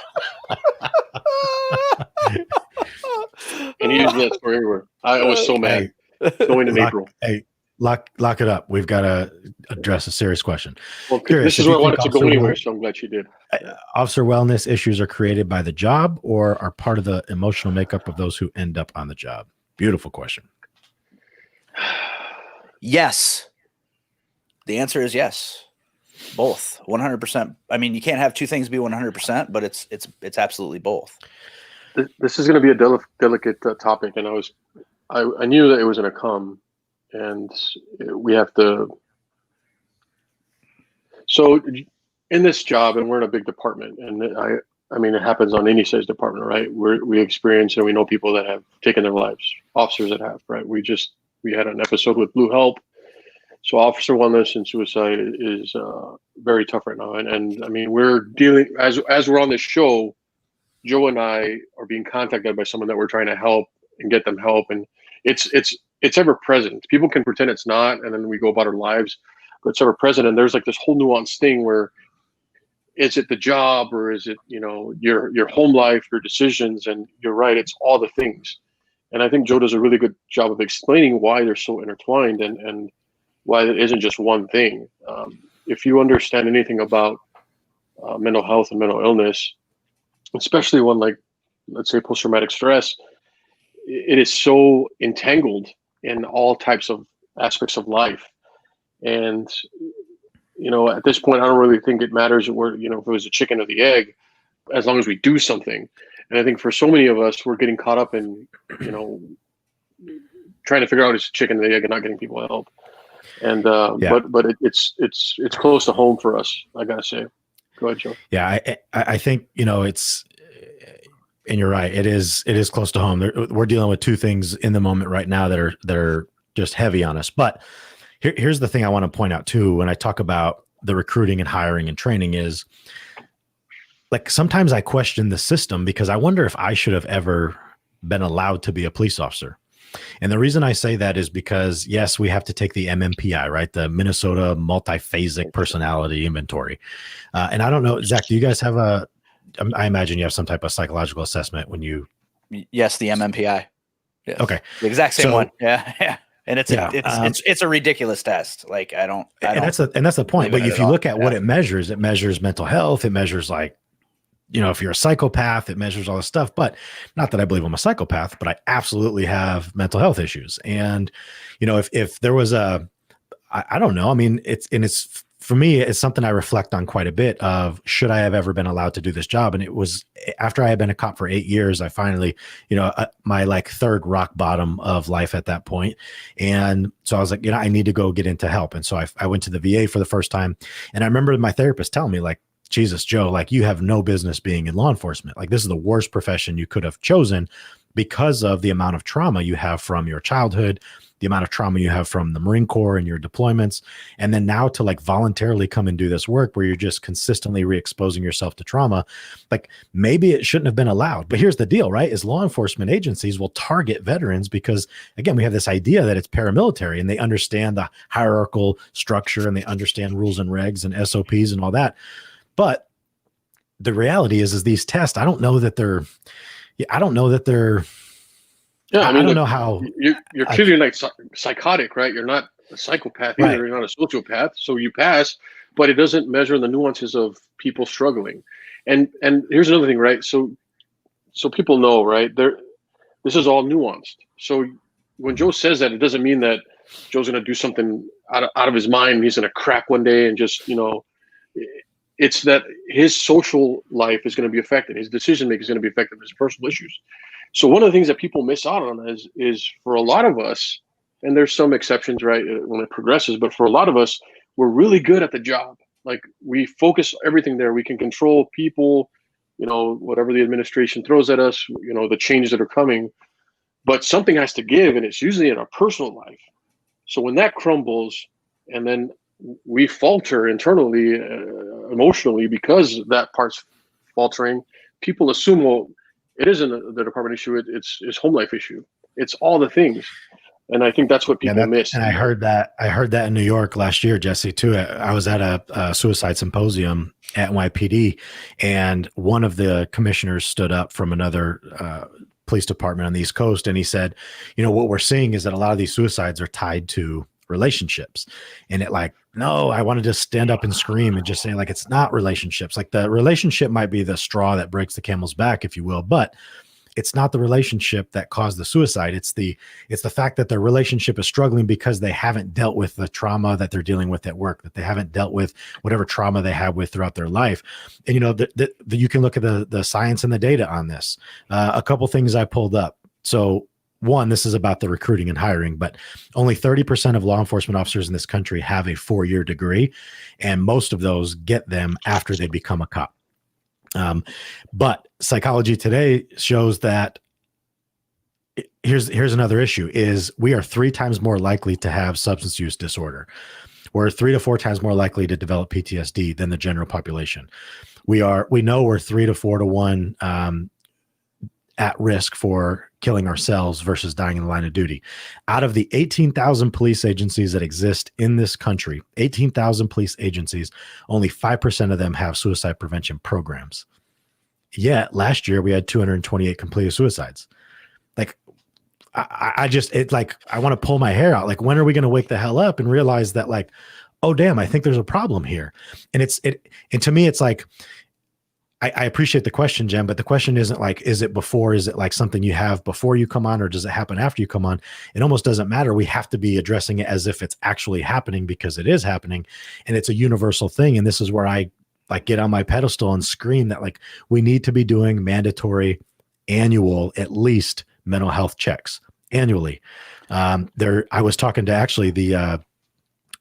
And he used that for everywhere. I was so mad. Going in April. Hey, lock it up. We've got to address a serious question. Well, this is where I wanted to go anyway, so I'm glad you did. Officer wellness issues are created by the job or are part of the emotional makeup of those who end up on the job? Beautiful question. Yes. The answer is yes. Both, 100%. I mean, you can't have two things be 100%, but it's absolutely both. This is going to be a delicate topic, and I knew that it was going to come, and we have to. So in this job, and we're in a big department, and I mean, it happens on any size department, right? We experience and we know people that have taken their lives, officers that have, right? We had an episode with Blue Help. So officer wellness and suicide is very tough right now. And I mean, we're dealing, as we're on this show, Joe and I are being contacted by someone that we're trying to help and get them help. And it's ever present. People can pretend it's not, and then we go about our lives, but it's ever present. And there's like this whole nuanced thing where, is it the job, or is it, your home life, your decisions? And you're right, it's all the things. And I think Joe does a really good job of explaining why they're so intertwined and why it isn't just one thing. If you understand anything about mental health and mental illness, especially one like, let's say, post-traumatic stress, it is so entangled in all types of aspects of life. And, at this point, I don't really think it matters if it was a chicken or the egg, as long as we do something. And I think for so many of us, we're getting caught up in, trying to figure out it's a chicken or the egg and not getting people help. And but it's close to home for us, I gotta say. Go ahead, Joe. Yeah, I think it's, and you're right. It is close to home. We're dealing with two things in the moment right now that are just heavy on us. But here's the thing I want to point out too when I talk about the recruiting and hiring and training is, like, sometimes I question the system because I wonder if I should have ever been allowed to be a police officer. And the reason I say that is because, yes, we have to take the MMPI, right? The Minnesota Multiphasic Personality Inventory. And I don't know, Zach, do you guys have I imagine you have some type of psychological assessment when you. Yes, the MMPI. Yes. Okay. The exact same one. Yeah. And it's a ridiculous test. Like, and that's the point. But if you look at what it measures mental health. It measures, like, if you're a psychopath, it measures all this stuff. But not that I believe I'm a psychopath, but I absolutely have mental health issues. And, if there was I don't know. I mean, it's for me, it's something I reflect on quite a bit of, should I have ever been allowed to do this job? And it was after I had been a cop for 8 years, I finally, my like third rock bottom of life at that point. And so I was like, I need to go get into help. And so I went to the VA for the first time. And I remember my therapist telling me, like, Jesus, Joe, like, you have no business being in law enforcement. Like, this is the worst profession you could have chosen because of the amount of trauma you have from your childhood, the amount of trauma you have from the Marine Corps and your deployments. And then now to, like, voluntarily come and do this work where you're just consistently re-exposing yourself to trauma. Like, maybe it shouldn't have been allowed. But here's the deal, right? Is law enforcement agencies will target veterans because, again, we have this idea that it's paramilitary and they understand the hierarchical structure and they understand rules and regs and SOPs and all that. But the reality is these tests, I don't know that they're. Yeah, I don't know how. You're clearly like psychotic, right? You're not a psychopath either. Right. You're not a sociopath. So you pass, but it doesn't measure the nuances of people struggling. And here's another thing, right? So people know, right? This is all nuanced. So when Joe says that, it doesn't mean that Joe's going to do something out of his mind. He's going to crack one day and just, it's that his social life is going to be affected. His decision making is going to be affected. His personal issues. So one of the things that people miss out on is for a lot of us, and there's some exceptions, right, when it progresses, but for a lot of us, we're really good at the job. Like, we focus everything there. We can control people, whatever the administration throws at us, the changes that are coming, but something has to give, and it's usually in our personal life. So when that crumbles, and then we falter internally, emotionally, because that part's faltering, people assume, well, it isn't the department issue, it's home life issue. It's all the things. And I think that's what people miss. And I heard that in New York last year, Jesse, too. I was at a suicide symposium at NYPD, and one of the commissioners stood up from another police department on the East Coast, and he said, what we're seeing is that a lot of these suicides are tied to relationships. And no, I want to just stand up and scream and just say, like, it's not relationships. Like, the relationship might be the straw that breaks the camel's back, if you will, but it's not the relationship that caused the suicide. It's the fact that their relationship is struggling because they haven't dealt with the trauma that they're dealing with at work, that they haven't dealt with whatever trauma they have with throughout their life. And, you know, you can look at the science and the data on this. A couple things I pulled up. So one, this is about the recruiting and hiring, but only 30% of law enforcement officers in this country have a 4-year degree, and most of those get them after they become a cop. But Psychology Today shows that here's another issue is we are 3 times more likely to have substance use disorder. We're 3 to 4 times more likely to develop PTSD than the general population. We know we're 3 to 4 to 1 at risk for killing ourselves versus dying in the line of duty. Out of the 18,000 police agencies that exist in this country, 18,000 police agencies, only 5% of them have suicide prevention programs. Yet last year we had 228 completed suicides. Like, I want to pull my hair out. Like, when are we going to wake the hell up and realize that, like, oh damn, I think there's a problem here. And and to me, it's like, I appreciate the question, Jen, but the question isn't like, is it like something you have before you come on, or does it happen after you come on? It almost doesn't matter. We have to be addressing it as if it's actually happening, because it is happening, and it's a universal thing. And this is where I like get on my pedestal and scream that, like, we need to be doing mandatory annual, at least, mental health checks annually. I was talking to actually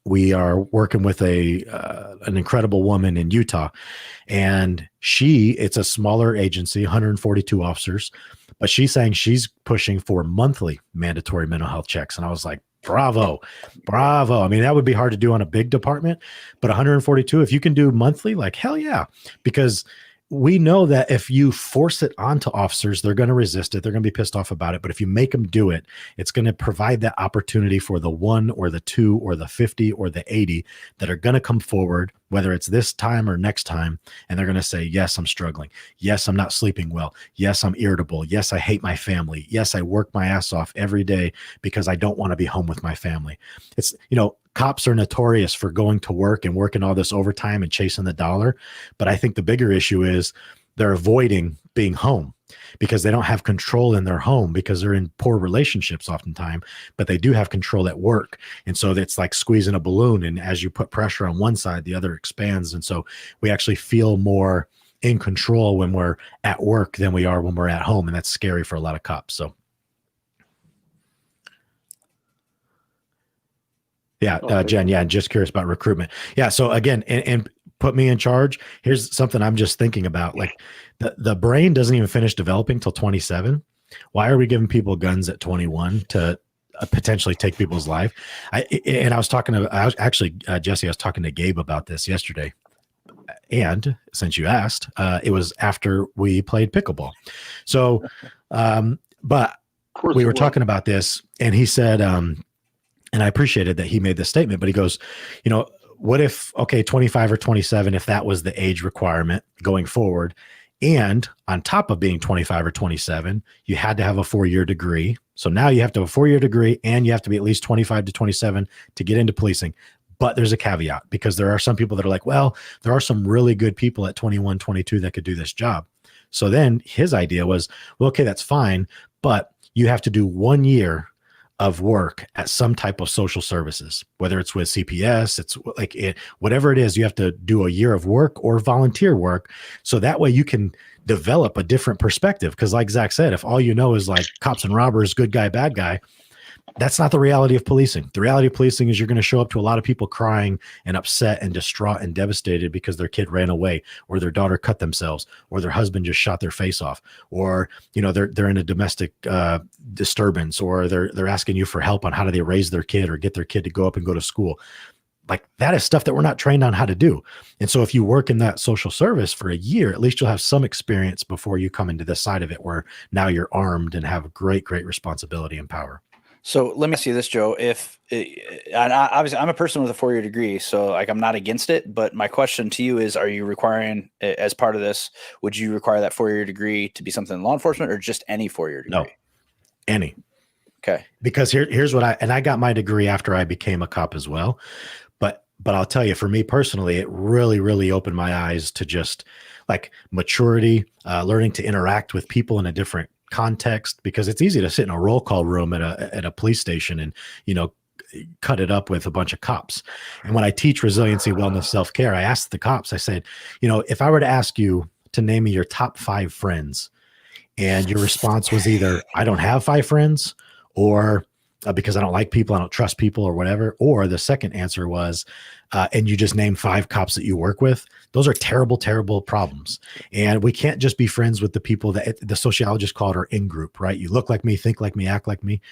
we are working with an incredible woman in Utah, and it's a smaller agency, 142 officers, but she's saying she's pushing for monthly mandatory mental health checks. And I was like, bravo. I mean, that would be hard to do on a big department, but 142, if you can do monthly, like, hell yeah. Because we know that if you force it onto officers, they're going to resist it. They're going to be pissed off about it. But if you make them do it, it's going to provide that opportunity for the 1 or the 2 or the 50 or the 80 that are going to come forward, whether it's this time or next time. And they're going to say, yes, I'm struggling. Yes, I'm not sleeping well. Yes, I'm irritable. Yes, I hate my family. Yes, I work my ass off every day because I don't want to be home with my family. It's, you know, cops are notorious for going to work and working all this overtime and chasing the dollar. But I think the bigger issue is they're avoiding being home because they don't have control in their home, because they're in poor relationships oftentimes, but they do have control at work. And so it's like squeezing a balloon. And as you put pressure on one side, the other expands. And so we actually feel more in control when we're at work than we are when we're at home. And that's scary for a lot of cops. So yeah, Jen, yeah, just curious about recruitment. Yeah, so again, and put me in charge. Here's something I'm just thinking about. Like, the brain doesn't even finish developing till 27. Why are we giving people guns at 21 to potentially take people's life? Jesse, I was talking to Gabe about this yesterday. And since you asked, it was after we played pickleball. So, but we were talking about this, and he said, and I appreciated that he made this statement, but he goes, you know, what if, okay, 25 or 27, if that was the age requirement going forward, and on top of being 25 or 27, you had to have a 4-year degree. So now you have to have a 4-year degree, and you have to be at least 25 to 27 to get into policing. But there's a caveat, because there are some people that are like, well, there are some really good people at 21, 22 that could do this job. So then his idea was, well, okay, that's fine, but you have to do 1 year of work at some type of social services, whether it's with CPS, it's like whatever it is, you have to do a year of work or volunteer work. So that way you can develop a different perspective. Cause like Zach said, if all you know is like cops and robbers, good guy, bad guy, that's not the reality of policing. The reality of policing is you're going to show up to a lot of people crying and upset and distraught and devastated because their kid ran away, or their daughter cut themselves, or their husband just shot their face off, or, you know, they're in a domestic disturbance, or they're asking you for help on how do they raise their kid or get their kid to go up and go to school. Like, that is stuff that we're not trained on how to do. And so if you work in that social service for a year, at least you'll have some experience before you come into this side of it, where now you're armed and have great responsibility and power. So let me ask you this, Joe. Obviously I'm a person with a 4-year degree, so like I'm not against it, but my question to you is, are you requiring, as part of this, would you require that 4-year degree to be something in law enforcement, or just any 4-year degree? No, any. Okay. Because here's what I got my degree after I became a cop as well. But I'll tell you, for me personally, it really opened my eyes to just like maturity, learning to interact with people in a different context, because it's easy to sit in a roll call room at a police station and, cut it up with a bunch of cops. And when I teach resiliency, wellness, self-care, I asked the cops, I said, if I were to ask you to name me your top 5 friends, and your response was either, I don't have 5 friends, or because I don't like people, I don't trust people, or whatever. Or the second answer was, and you just name 5 cops that you work with. Those are terrible, terrible problems. And we can't just be friends with the people that the sociologists call it our in-group, right? You look like me, think like me, act like me.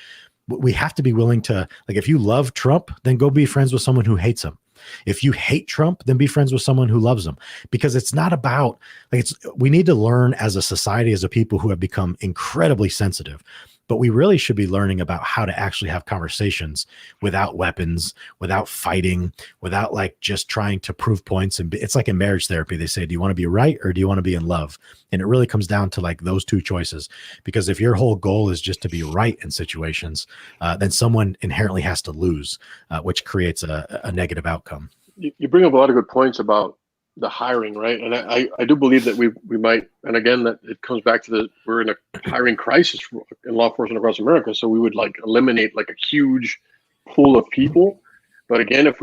We have to be willing to, like, if you love Trump, then go be friends with someone who hates him. If you hate Trump, then be friends with someone who loves him, because it's not about, like, we need to learn as a society, as a people who have become incredibly sensitive, but we really should be learning about how to actually have conversations without weapons, without fighting, without like just trying to prove points. And it's like in marriage therapy, they say, do you want to be right or do you want to be in love? And it really comes down to like those 2 choices, because if your whole goal is just to be right in situations, then someone inherently has to lose, which creates a negative outcome. You bring up a lot of good points about the hiring, right? And I do believe that we might, and again, that it comes back to we're in a hiring crisis in law enforcement across America. So we would like eliminate like a huge pool of people. But again, if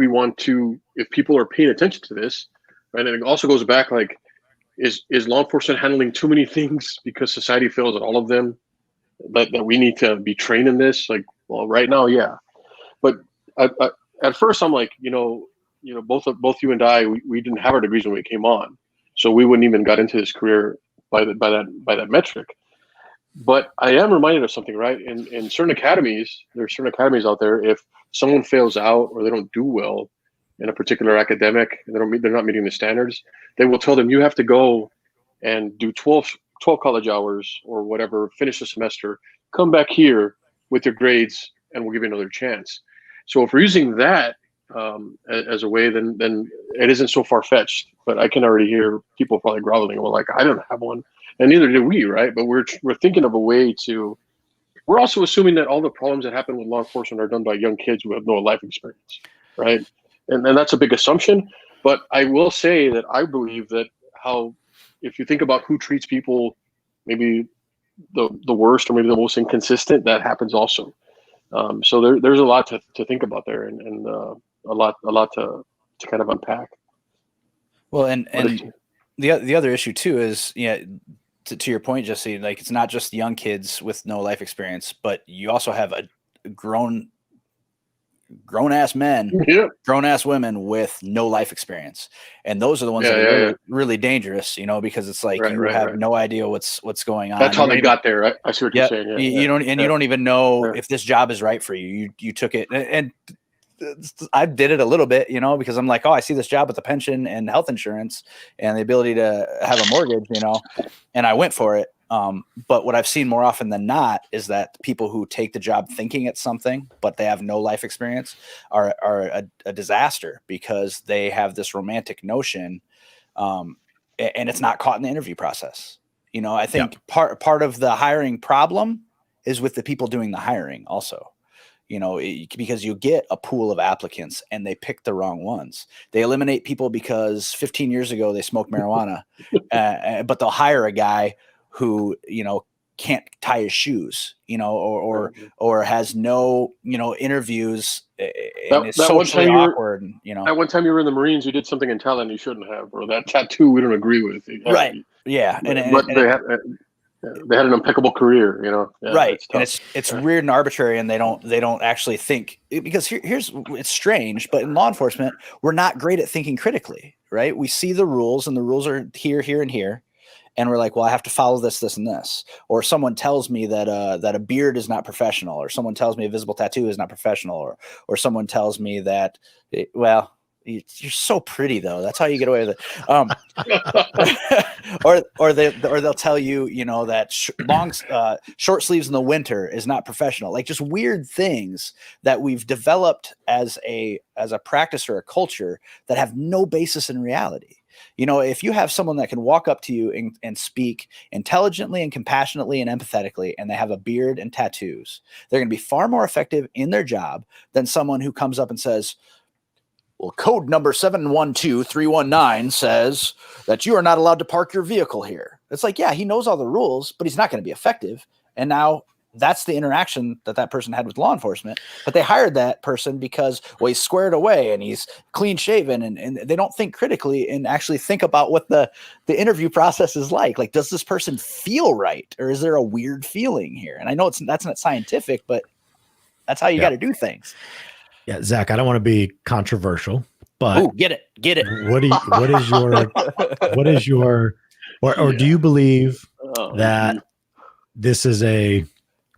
people are paying attention to this, right? And it also goes back, like, is law enforcement handling too many things because society fails at all of them, that we need to be trained in this? Like, well, right now, yeah. But at first I'm like, both you and I, we didn't have our degrees when we came on, so we wouldn't even got into this career by that metric. But I am reminded of something, right? In certain academies, there's certain academies out there. If someone fails out or they don't do well in a particular academic, and they're not meeting the standards, they will tell them, you have to go and do 12 college hours or whatever, finish the semester, come back here with your grades, and we'll give you another chance. So if we're using that as a way, then it isn't so far-fetched. But I can already hear people probably groveling, well, like, I don't have one, and neither do we, right? But we're thinking of a way to. We're also assuming that all the problems that happen with law enforcement are done by young kids who have no life experience, right? And that's a big assumption. But I will say that I believe that if you think about who treats people maybe the worst or maybe the most inconsistent, that happens also. So there's a lot to think about there, and a lot to kind of unpack. Well, and the other issue too is, to your point, Jesse, like, it's not just young kids with no life experience, but you also have a grown ass men, grown ass women with no life experience, and those are the ones that are really, really dangerous. Because it's like you have no idea what's going on. That's how they got there. I see what you're saying. Yeah, you don't, and you don't even know if this job is right for you. You took it, and I did it a little bit, because I'm like, oh, I see this job with the pension and health insurance and the ability to have a mortgage, and I went for it. But what I've seen more often than not is that people who take the job thinking it's something, but they have no life experience, are a disaster, because they have this romantic notion, and it's not caught in the interview process. I think part of the hiring problem is with the people doing the hiring also. Because you get a pool of applicants and they pick the wrong ones. They eliminate people because 15 years ago they smoked marijuana, but they'll hire a guy who, can't tie his shoes, or has no, interviews. And is socially awkward. That one time you were in the Marines, you did something in Thailand you shouldn't have, or that tattoo we don't agree with. Right. Yeah. They had an impeccable career, right. And it's weird and arbitrary, and they don't actually think, because it's strange, but in law enforcement, we're not great at thinking critically, right? We see the rules, and the rules are here, and here. And we're like, well, I have to follow this, and this. Or someone tells me that a beard is not professional, or someone tells me a visible tattoo is not professional, or someone tells me that, you're so pretty though. That's how you get away with it. Or they'll tell you, that short sleeves in the winter is not professional. Like, just weird things that we've developed as a practice or a culture that have no basis in reality. If you have someone that can walk up to you and speak intelligently and compassionately and empathetically, and they have a beard and tattoos, they're going to be far more effective in their job than someone who comes up and says, well, code number 712319 says that you are not allowed to park your vehicle here. It's like, yeah, he knows all the rules, but he's not going to be effective. And now that's the interaction that person had with law enforcement. But they hired that person because, well, he's squared away and he's clean shaven, and they don't think critically and actually think about what the interview process is like. Like, does this person feel right, or is there a weird feeling here? And I know that's not scientific, but that's how you got to do things. Yeah, Zach, I don't want to be controversial, but get it. What is your, or do you believe that this is a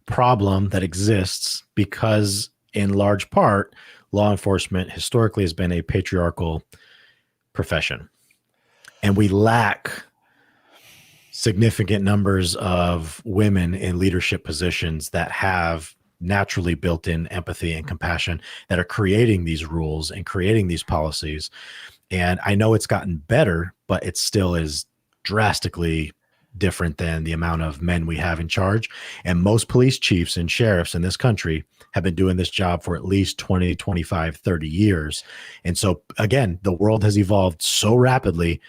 problem that exists because, in large part, law enforcement historically has been a patriarchal profession, and we lack significant numbers of women in leadership positions that have naturally built-in empathy and compassion, that are creating these rules and creating these policies? And I know it's gotten better, but it still is drastically different than the amount of men we have in charge. And most police chiefs and sheriffs in this country have been doing this job for at least 20, 25, 30 years. And so again, the world has evolved so rapidly.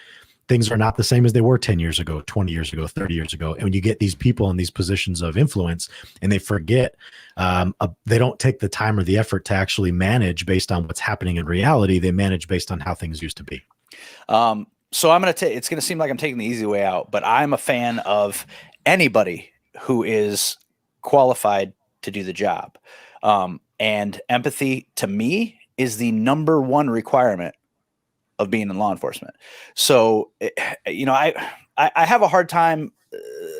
Things are not the same as they were 10 years ago, 20 years ago, 30 years ago. And when you get these people in these positions of influence and they forget, they don't take the time or the effort to actually manage based on what's happening in reality. They manage based on how things used to be. So I'm going to take, it's going to seem like I'm taking the easy way out, but I'm a fan of anybody who is qualified to do the job. And empathy, to me, is the number one requirement of being in law enforcement. So, you know, I have a hard time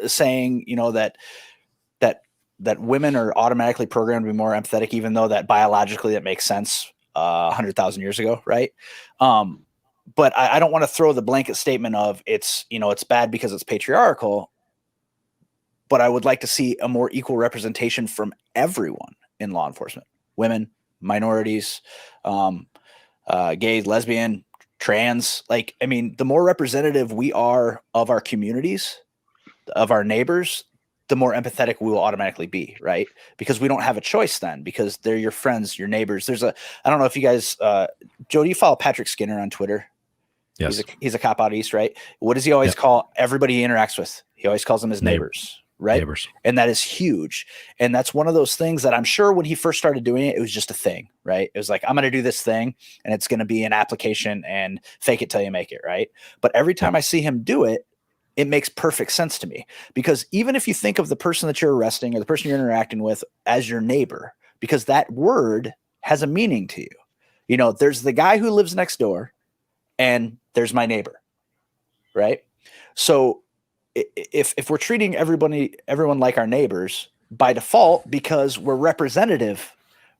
saying, you know, that women are automatically programmed to be more empathetic, even though that biologically that makes sense 100,000 years ago. Right. But I don't want to throw the blanket statement of it's bad because it's patriarchal, but I would like to see a more equal representation from everyone in law enforcement: women, minorities, gay, lesbian, trans. Like, I mean, the more representative we are of our communities, of our neighbors, the more empathetic we will automatically be, right? Because we don't have a choice then, because they're your friends, your neighbors. I don't know if you guys, Joe, do you follow Patrick Skinner on Twitter? Yes. He's a cop out east, right? What does he always call everybody he interacts with? He always calls them his neighbors, right? Neighbors. And that is huge. And that's one of those things that I'm sure when he first started doing it, it was just a thing, right? It was like, I'm going to do this thing and it's going to be an application and fake it till you make it, right? But every time I see him do it, it makes perfect sense to me, because even if you think of the person that you're arresting or the person you're interacting with as your neighbor, because that word has a meaning to you. You know, there's the guy who lives next door and there's my neighbor, right? So if we're treating everyone like our neighbors by default, because we're representative,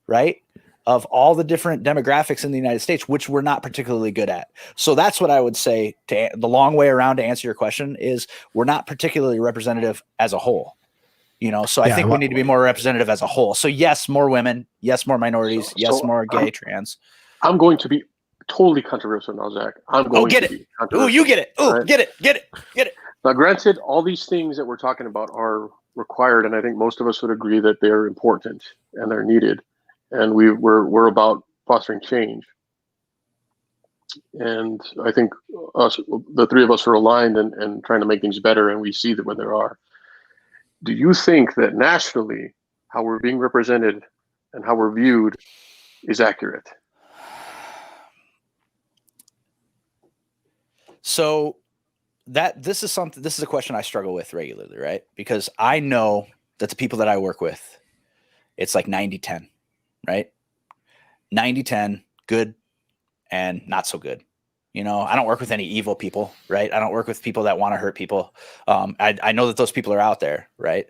right, of all the different demographics in the United States, which we're not particularly good at. So that's what I would say, to the long way around to answer your question, is we're not particularly representative as a whole. You know, so I think we need to be more representative as a whole. So yes, more women, yes, more minorities, yes, more gay, trans. I'm going to be totally controversial now, Zach. I'm going to be controversial. Oh, you get it. Oh, right? Get it. Now, granted, all these things that we're talking about are required, and I think most of us would agree that they're important and they're needed, and we're about fostering change. And I think the three of us are aligned and trying to make things better, and we see that when there are. Do you think that nationally, how we're being represented and how we're viewed is accurate? So this is a question I struggle with regularly, right? Because I know that the people that I work with, it's like 90-10, right? 90-10, good and not so good. You know, I don't work with any evil people, right? I don't work with people that want to hurt people. I know that those people are out there, right?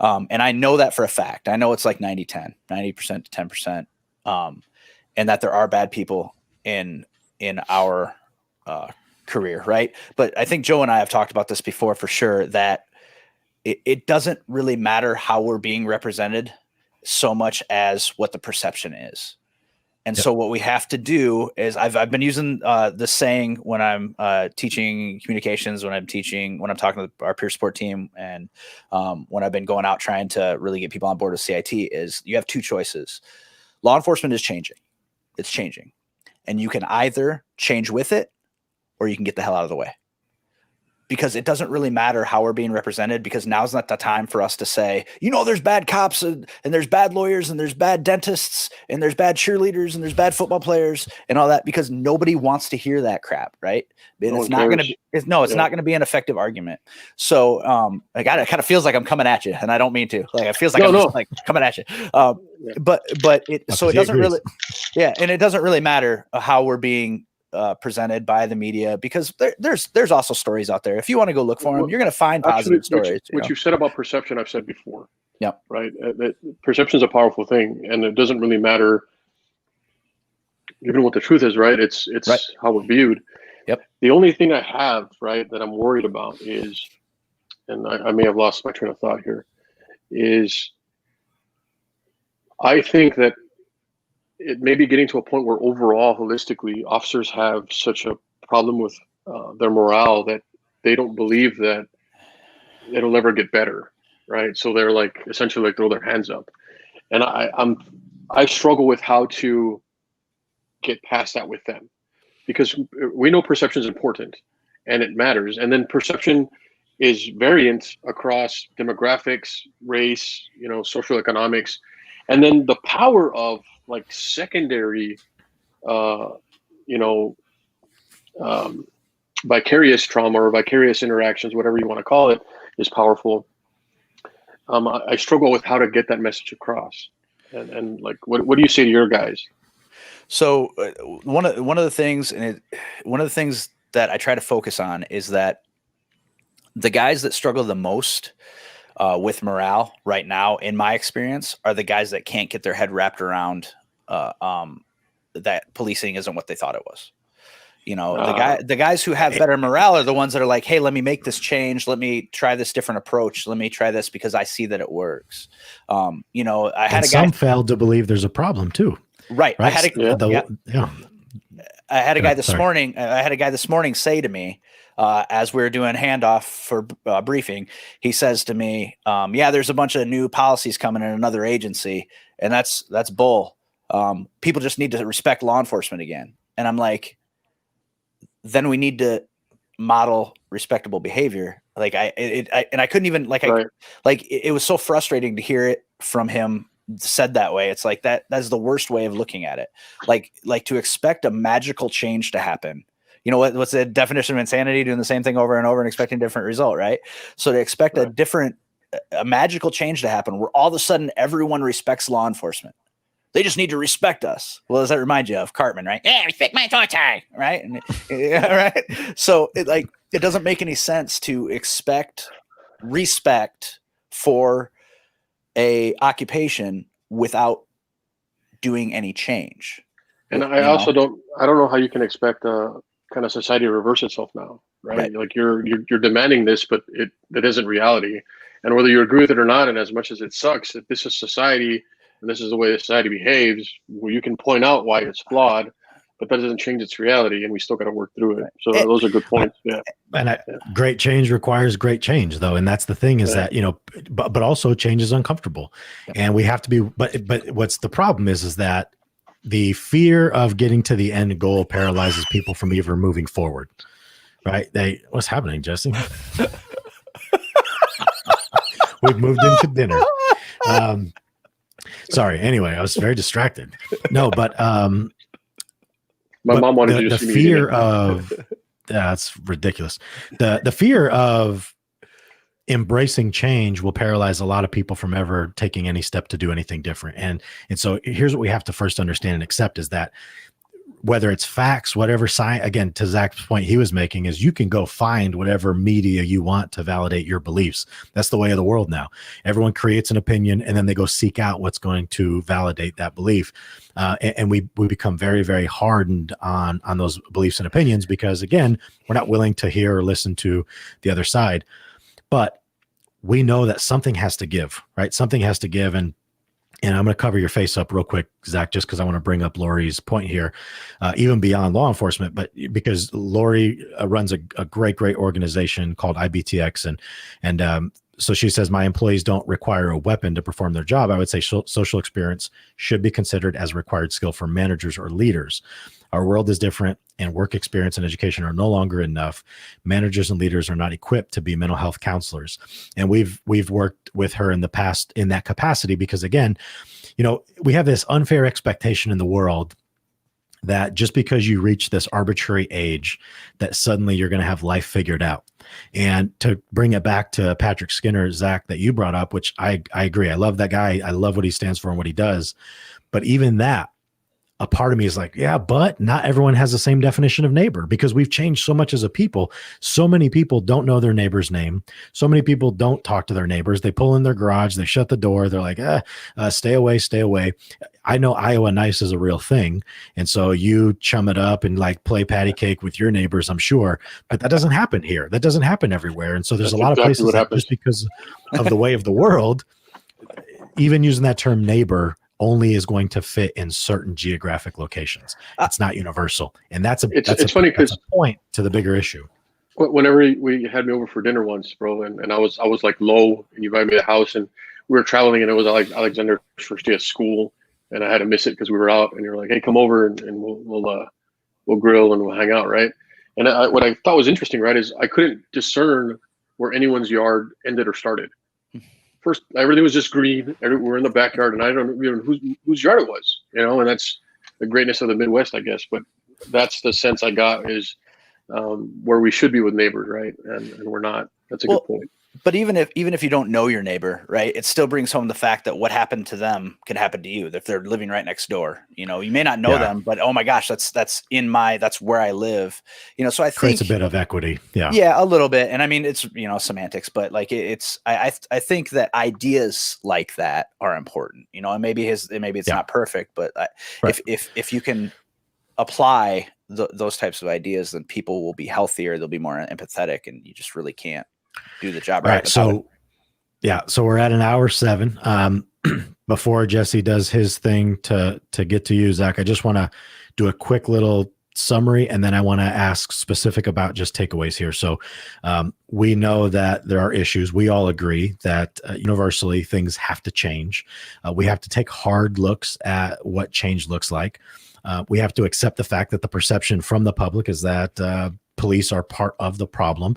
And I know that for a fact. I know it's like 90-10, 90% to 10%, and that there are bad people in our career, right? But I think Joe and I have talked about this before for sure, that it doesn't really matter how we're being represented so much as what the perception is. And so what we have to do is I've been using the saying when I'm teaching communications, when I'm talking to our peer support team, and when I've been going out trying to really get people on board with CIT, is you have two choices. Law enforcement is changing. It's changing. And you can either change with it or you can get the hell out of the way. because it doesn't really matter how we're being represented, because now's not the time for us to say, there's bad cops and there's bad lawyers and there's bad dentists and there's bad cheerleaders and there's bad football players and all that, because nobody wants to hear that crap, right? It's not going to be, not going to be an effective argument. So it kind of feels like I'm coming at you, and I don't mean to. Like, it feels like I'm just like coming at you. But it doesn't really, and it doesn't really matter how we're being presented by the media, because there's also stories out there. If you want to go look for them, you're going to find positive stories. What you said about perception, I've said before. Yeah. Right. Perception is a powerful thing, and it doesn't really matter, even what the truth is. Right. It's right. How we're viewed. Yep. The only thing I have, right, that I'm worried about is, and I may have lost my train of thought here, is I think that it may be getting to a point where overall, holistically, officers have such a problem with their morale that they don't believe that it'll ever get better, right? So they're like essentially like throw their hands up, and I struggle with how to get past that with them, because we know perception is important and it matters, and then perception is variant across demographics, race, social economics, and then the power of like secondary, vicarious trauma or vicarious interactions, whatever you want to call it, is powerful. I struggle with how to get that message across, and like, what do you say to your guys? So one of the things that I try to focus on is that the guys that struggle the most with morale right now, in my experience, are the guys that can't get their head wrapped around that policing isn't what they thought it was. The guys who have better morale are the ones that are like, hey, let me make this change. Let me try this different approach. Let me try this because I see that it works. I had some failed to believe there's a problem too. Right. I had a guy this morning. I had a guy this morning say to me, as we were doing handoff for briefing, he says to me, there's a bunch of new policies coming in another agency, and that's bull. People just need to respect law enforcement again. And I'm like, then we need to model respectable behavior. Like I couldn't even it was so frustrating to hear it from him said that way. It's like that's the worst way of looking at it. Like to expect a magical change to happen. What's the definition of insanity? Doing the same thing over and over and expecting a different result, right? So to expect a magical change to happen where all of a sudden everyone respects law enforcement. They just need to respect us. Well, does that remind you of Cartman, right? Yeah, respect my authority, right? Right. So it doesn't make any sense to expect respect for a occupation without doing any change. And I also don't know how you can expect kind of society to reverse itself now, right? Like you're demanding this, but that isn't reality. And whether you agree with it or not, and as much as it sucks, if this is society and this is the way society behaves, well, you can point out why it's flawed, but that doesn't change its reality, and we still got to work through it. So those are good points. Yeah. And great change requires great change, though, and that's the thing is that but also change is uncomfortable, and we have to be. But what's the problem is that the fear of getting to the end goal paralyzes people from ever moving forward. Right? What's happening, Jesse? We've moved into dinner. Sorry. Anyway, I was very distracted. No, but my mom wanted the fear of that's ridiculous. The fear of embracing change will paralyze a lot of people from ever taking any step to do anything different. And so here's what we have to first understand and accept is that whether it's facts, whatever science, again, to Zach's point he was making is you can go find whatever media you want to validate your beliefs. That's the way of the world now. Everyone creates an opinion and then they go seek out what's going to validate that belief. And we become very, very hardened on those beliefs and opinions because, again, we're not willing to hear or listen to the other side. But we know that something has to give, right? Something has to give. And I'm going to cover your face up real quick, Zach, just because I want to bring up Lori's point here, even beyond law enforcement, but because Lori runs a great organization called IBTX. And so she says, my employees don't require a weapon to perform their job. I would say social experience should be considered as a required skill for managers or leaders. Our world is different and work experience and education are no longer enough. Managers and leaders are not equipped to be mental health counselors. And we've worked with her in the past in that capacity because, again, we have this unfair expectation in the world that just because you reach this arbitrary age, that suddenly you're going to have life figured out. And to bring it back to Patrick Skinner, Zach, that you brought up, which I agree. I love that guy. I love what he stands for and what he does. But even that, a part of me is like, yeah, but not everyone has the same definition of neighbor because we've changed so much as a people. So many people don't know their neighbor's name. So many people don't talk to their neighbors. They pull in their garage, they shut the door. They're like, stay away, stay away. I know Iowa nice is a real thing. And so you chum it up and like play patty cake with your neighbors, I'm sure, but that doesn't happen here. That doesn't happen everywhere. And so there's a lot of places that just because of the way of the world, even using that term neighbor only is going to fit in certain geographic locations. It's not universal. And that's funny because point to the bigger issue. Whenever we had me over for dinner once, bro, and I was like low, and you invited me to the house, and we were traveling, and it was like Alexander's first day of school, and I had to miss it because we were out, and you're like, hey, come over and we'll grill and we'll hang out, right? And what I thought was interesting, right, is I couldn't discern where anyone's yard ended or started. First, everything was just green. We're in the backyard, and I don't know whose yard it was, and that's the greatness of the Midwest, I guess. But that's the sense I got is where we should be with neighbors, right? And we're not. That's a good point. But even if you don't know your neighbor, right, it still brings home the fact that what happened to them can happen to you if they're living right next door. You may not know them, but oh my gosh, that's where I live. So I think creates a bit of equity. Yeah, a little bit. And I mean, it's semantics, but like I think that ideas like that are important. And maybe it's not perfect, but if you can apply those types of ideas, then people will be healthier. They'll be more empathetic, and you just really can't do the job right. So we're at an hour 7. Before Jesse does his thing to get to you, Zach, I just want to do a quick little summary, and then I want to ask specific about just takeaways here. So we know that there are issues. We all agree that universally things have to change. We have to take hard looks at what change looks like. We have to accept the fact that the perception from the public is that police are part of the problem.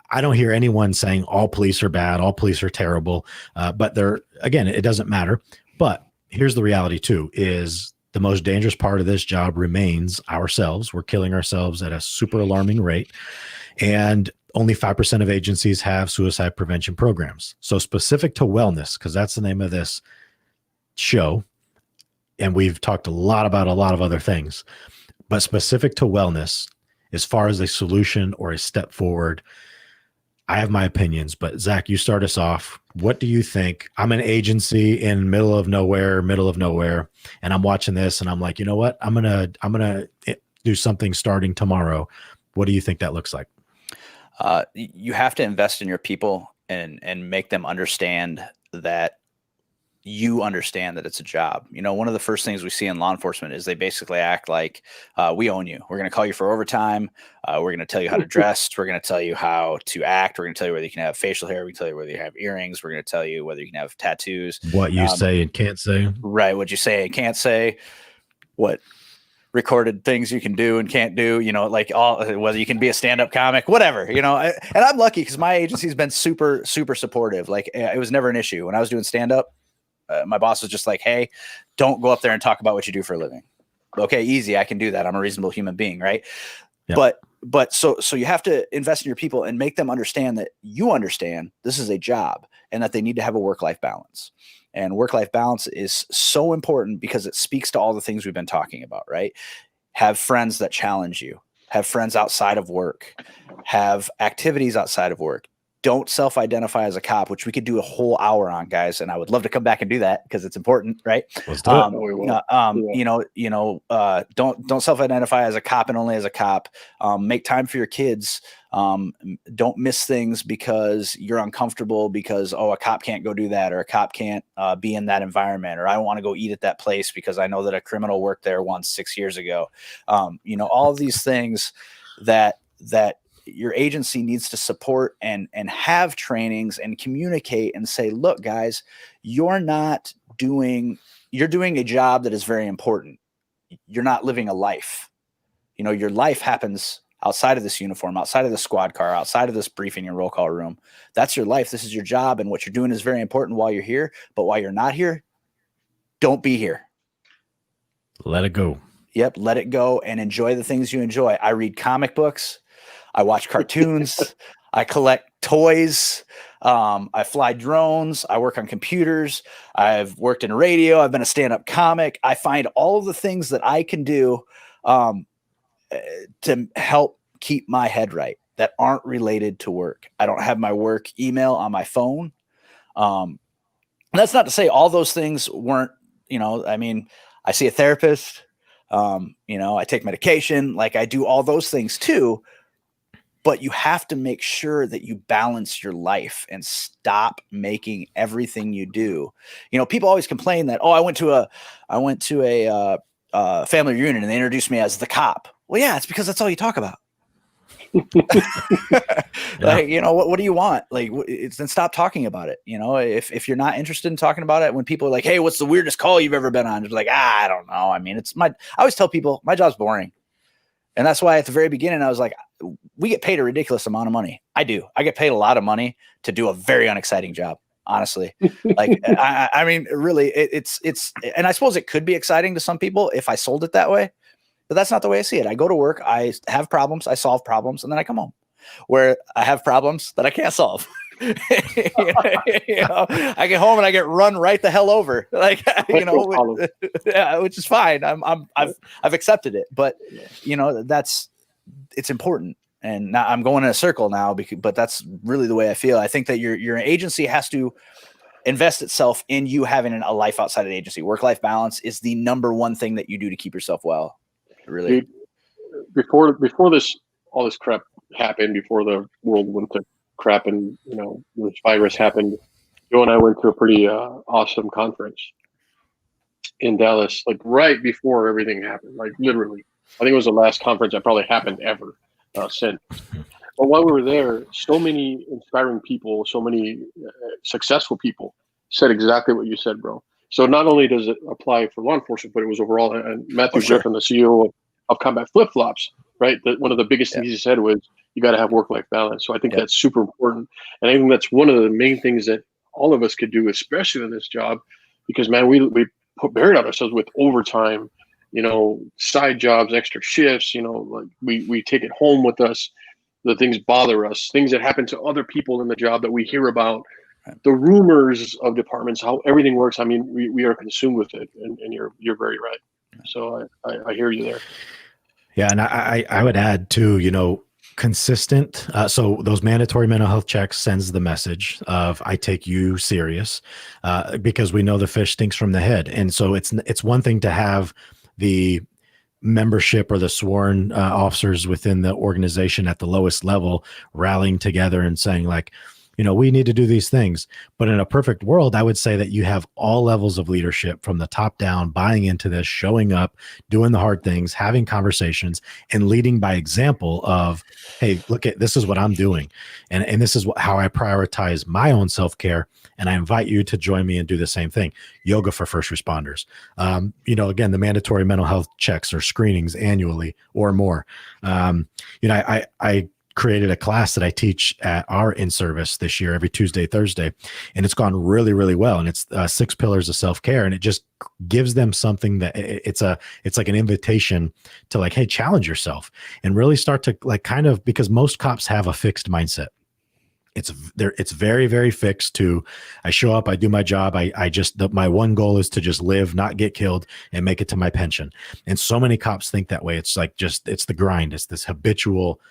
I don't hear anyone saying all police are bad, all police are terrible, but again, it doesn't matter. But here's the reality too, is the most dangerous part of this job remains ourselves. We're killing ourselves at a super alarming rate. And only 5% of agencies have suicide prevention programs. So specific to wellness, because that's the name of this show, and we've talked a lot about a lot of other things, but specific to wellness, as far as a solution or a step forward, I have my opinions, but Zach, you start us off. What do you think? I'm an agency in middle of nowhere, and I'm watching this and I'm like, you know what? I'm going to do something starting tomorrow. What do you think that looks like? You have to invest in your people and make them understand that you understand that it's a job. One of the first things we see in law enforcement is they basically act like we own you. We're going to call you for overtime. We're going to tell you how to dress. We're going to tell you how to act. We're going to tell you whether you can have facial hair. We can tell you whether you have earrings. We're going to tell you whether you can have tattoos. What you say and can't say. Right. What you say and can't say. What recorded things you can do and can't do, like whether you can be a stand-up comic, whatever, and I'm lucky because my agency's been super, super supportive. Like it was never an issue when I was doing stand-up. My boss was just like, hey, don't go up there and talk about what you do for a living. Okay, easy. I can do that. I'm a reasonable human being, right? Yep. But so you have to invest in your people and make them understand that you understand this is a job and that they need to have a work-life balance. And work-life balance is so important because it speaks to all the things we've been talking about, right? Have friends that challenge you. Have friends outside of work. Have activities outside of work. Don't self-identify as a cop, which we could do a whole hour on, guys. And I would love to come back and do that because it's important, right? Let's do it. Don't self-identify as a cop and only as a cop. Make time for your kids. Don't miss things because you're uncomfortable because, a cop can't go do that, or a cop can't be in that environment, or I don't want to go eat at that place because I know that a criminal worked there once 6 years ago. All of these things that your agency needs to support and have trainings and communicate and say, look, guys, you're doing a job that is very important. You're not living a life. You know, your life happens outside of this uniform, outside of the squad car, outside of this briefing and roll call room. That's your life. This is your job. And what you're doing is very important while you're here. But while you're not here, don't be here. Let it go. Yep. Let it go and enjoy the things you enjoy. I read comic books. I watch cartoons. I collect toys. I fly drones. I work on computers. I've worked in radio. I've been a stand-up comic. I find all of the things that I can do to help keep my head right that aren't related to work. I don't have my work email on my phone. That's not to say all those things weren't, you know, I mean, I see a therapist, you know, I take medication, like I do all those things too, but you have to make sure that you balance your life and stop making everything you do. You know, people always complain that, oh, I went to a family reunion and they introduced me as the cop. Well, yeah, it's because that's all you talk about. Like, you know, what do you want? Like, then stop talking about it. You know, if you're not interested in talking about it, when people are like, hey, what's the weirdest call you've ever been on? It's like, I don't know. I mean, I always tell people my job's boring. And that's why at the very beginning, I was like, we get paid a ridiculous amount of money. I get paid a lot of money to do a very unexciting job. Honestly, like, I mean, really, it's, and I suppose it could be exciting to some people if I sold it that way, but that's not the way I see it. I go to work, I have problems, I solve problems, and then I come home where I have problems that I can't solve. You know, I get home and I get run right the hell over, like, you know, yeah, which is fine. I've accepted it, but you know, it's important. And now I'm going in a circle now, but that's really the way I feel. I think that your agency has to invest itself in you having a life outside of the agency. Work-life balance is the number one thing that you do to keep yourself well. Really. Dude, before all this crap happened, before the world went to crap and, you know, this virus happened, Joe and I went to a pretty awesome conference in Dallas, like right before everything happened, like literally. I think it was the last conference that probably happened ever. Since. But while we were there, so many inspiring people, so many successful people said exactly what you said, bro. So not only does it apply for law enforcement, but it was overall. And Matthew Griffin, the CEO of Combat Flip Flops, right? One of the biggest things he said was you got to have work-life balance. So I think that's super important. And I think that's one of the main things that all of us could do, especially in this job, because, man, we buried ourselves with overtime, you know, side jobs, extra shifts, you know, like we take it home with us. The things bother us, things that happen to other people in the job that we hear about, the rumors of departments, how everything works. I mean, we are consumed with it, and you're very right. So I hear you there. Yeah. And I would add too, you know, consistent. So those mandatory mental health checks sends the message of, I take you serious, because we know the fish stinks from the head. And so it's one thing to have the membership or the sworn officers within the organization at the lowest level rallying together and saying, like, you know, we need to do these things. But in a perfect world, I would say that you have all levels of leadership from the top down, buying into this, showing up, doing the hard things, having conversations, and leading by example of, hey, look, this is what I'm doing. And this is how I prioritize my own self-care. And I invite you to join me and do the same thing. Yoga for first responders. You know, again, the mandatory mental health checks or screenings annually or more. You know, I created a class that I teach at our in-service this year, every Tuesday, Thursday, and it's gone really, really well. And it's 6 pillars of self-care, and it just gives them something that it's like an invitation to, like, hey, challenge yourself and really start to, like, kind of, because most cops have a fixed mindset. It's very, very fixed to, I show up, I do my job. My one goal is to just live, not get killed, and make it to my pension. And so many cops think that way. It's like, it's the grind. It's this habitual,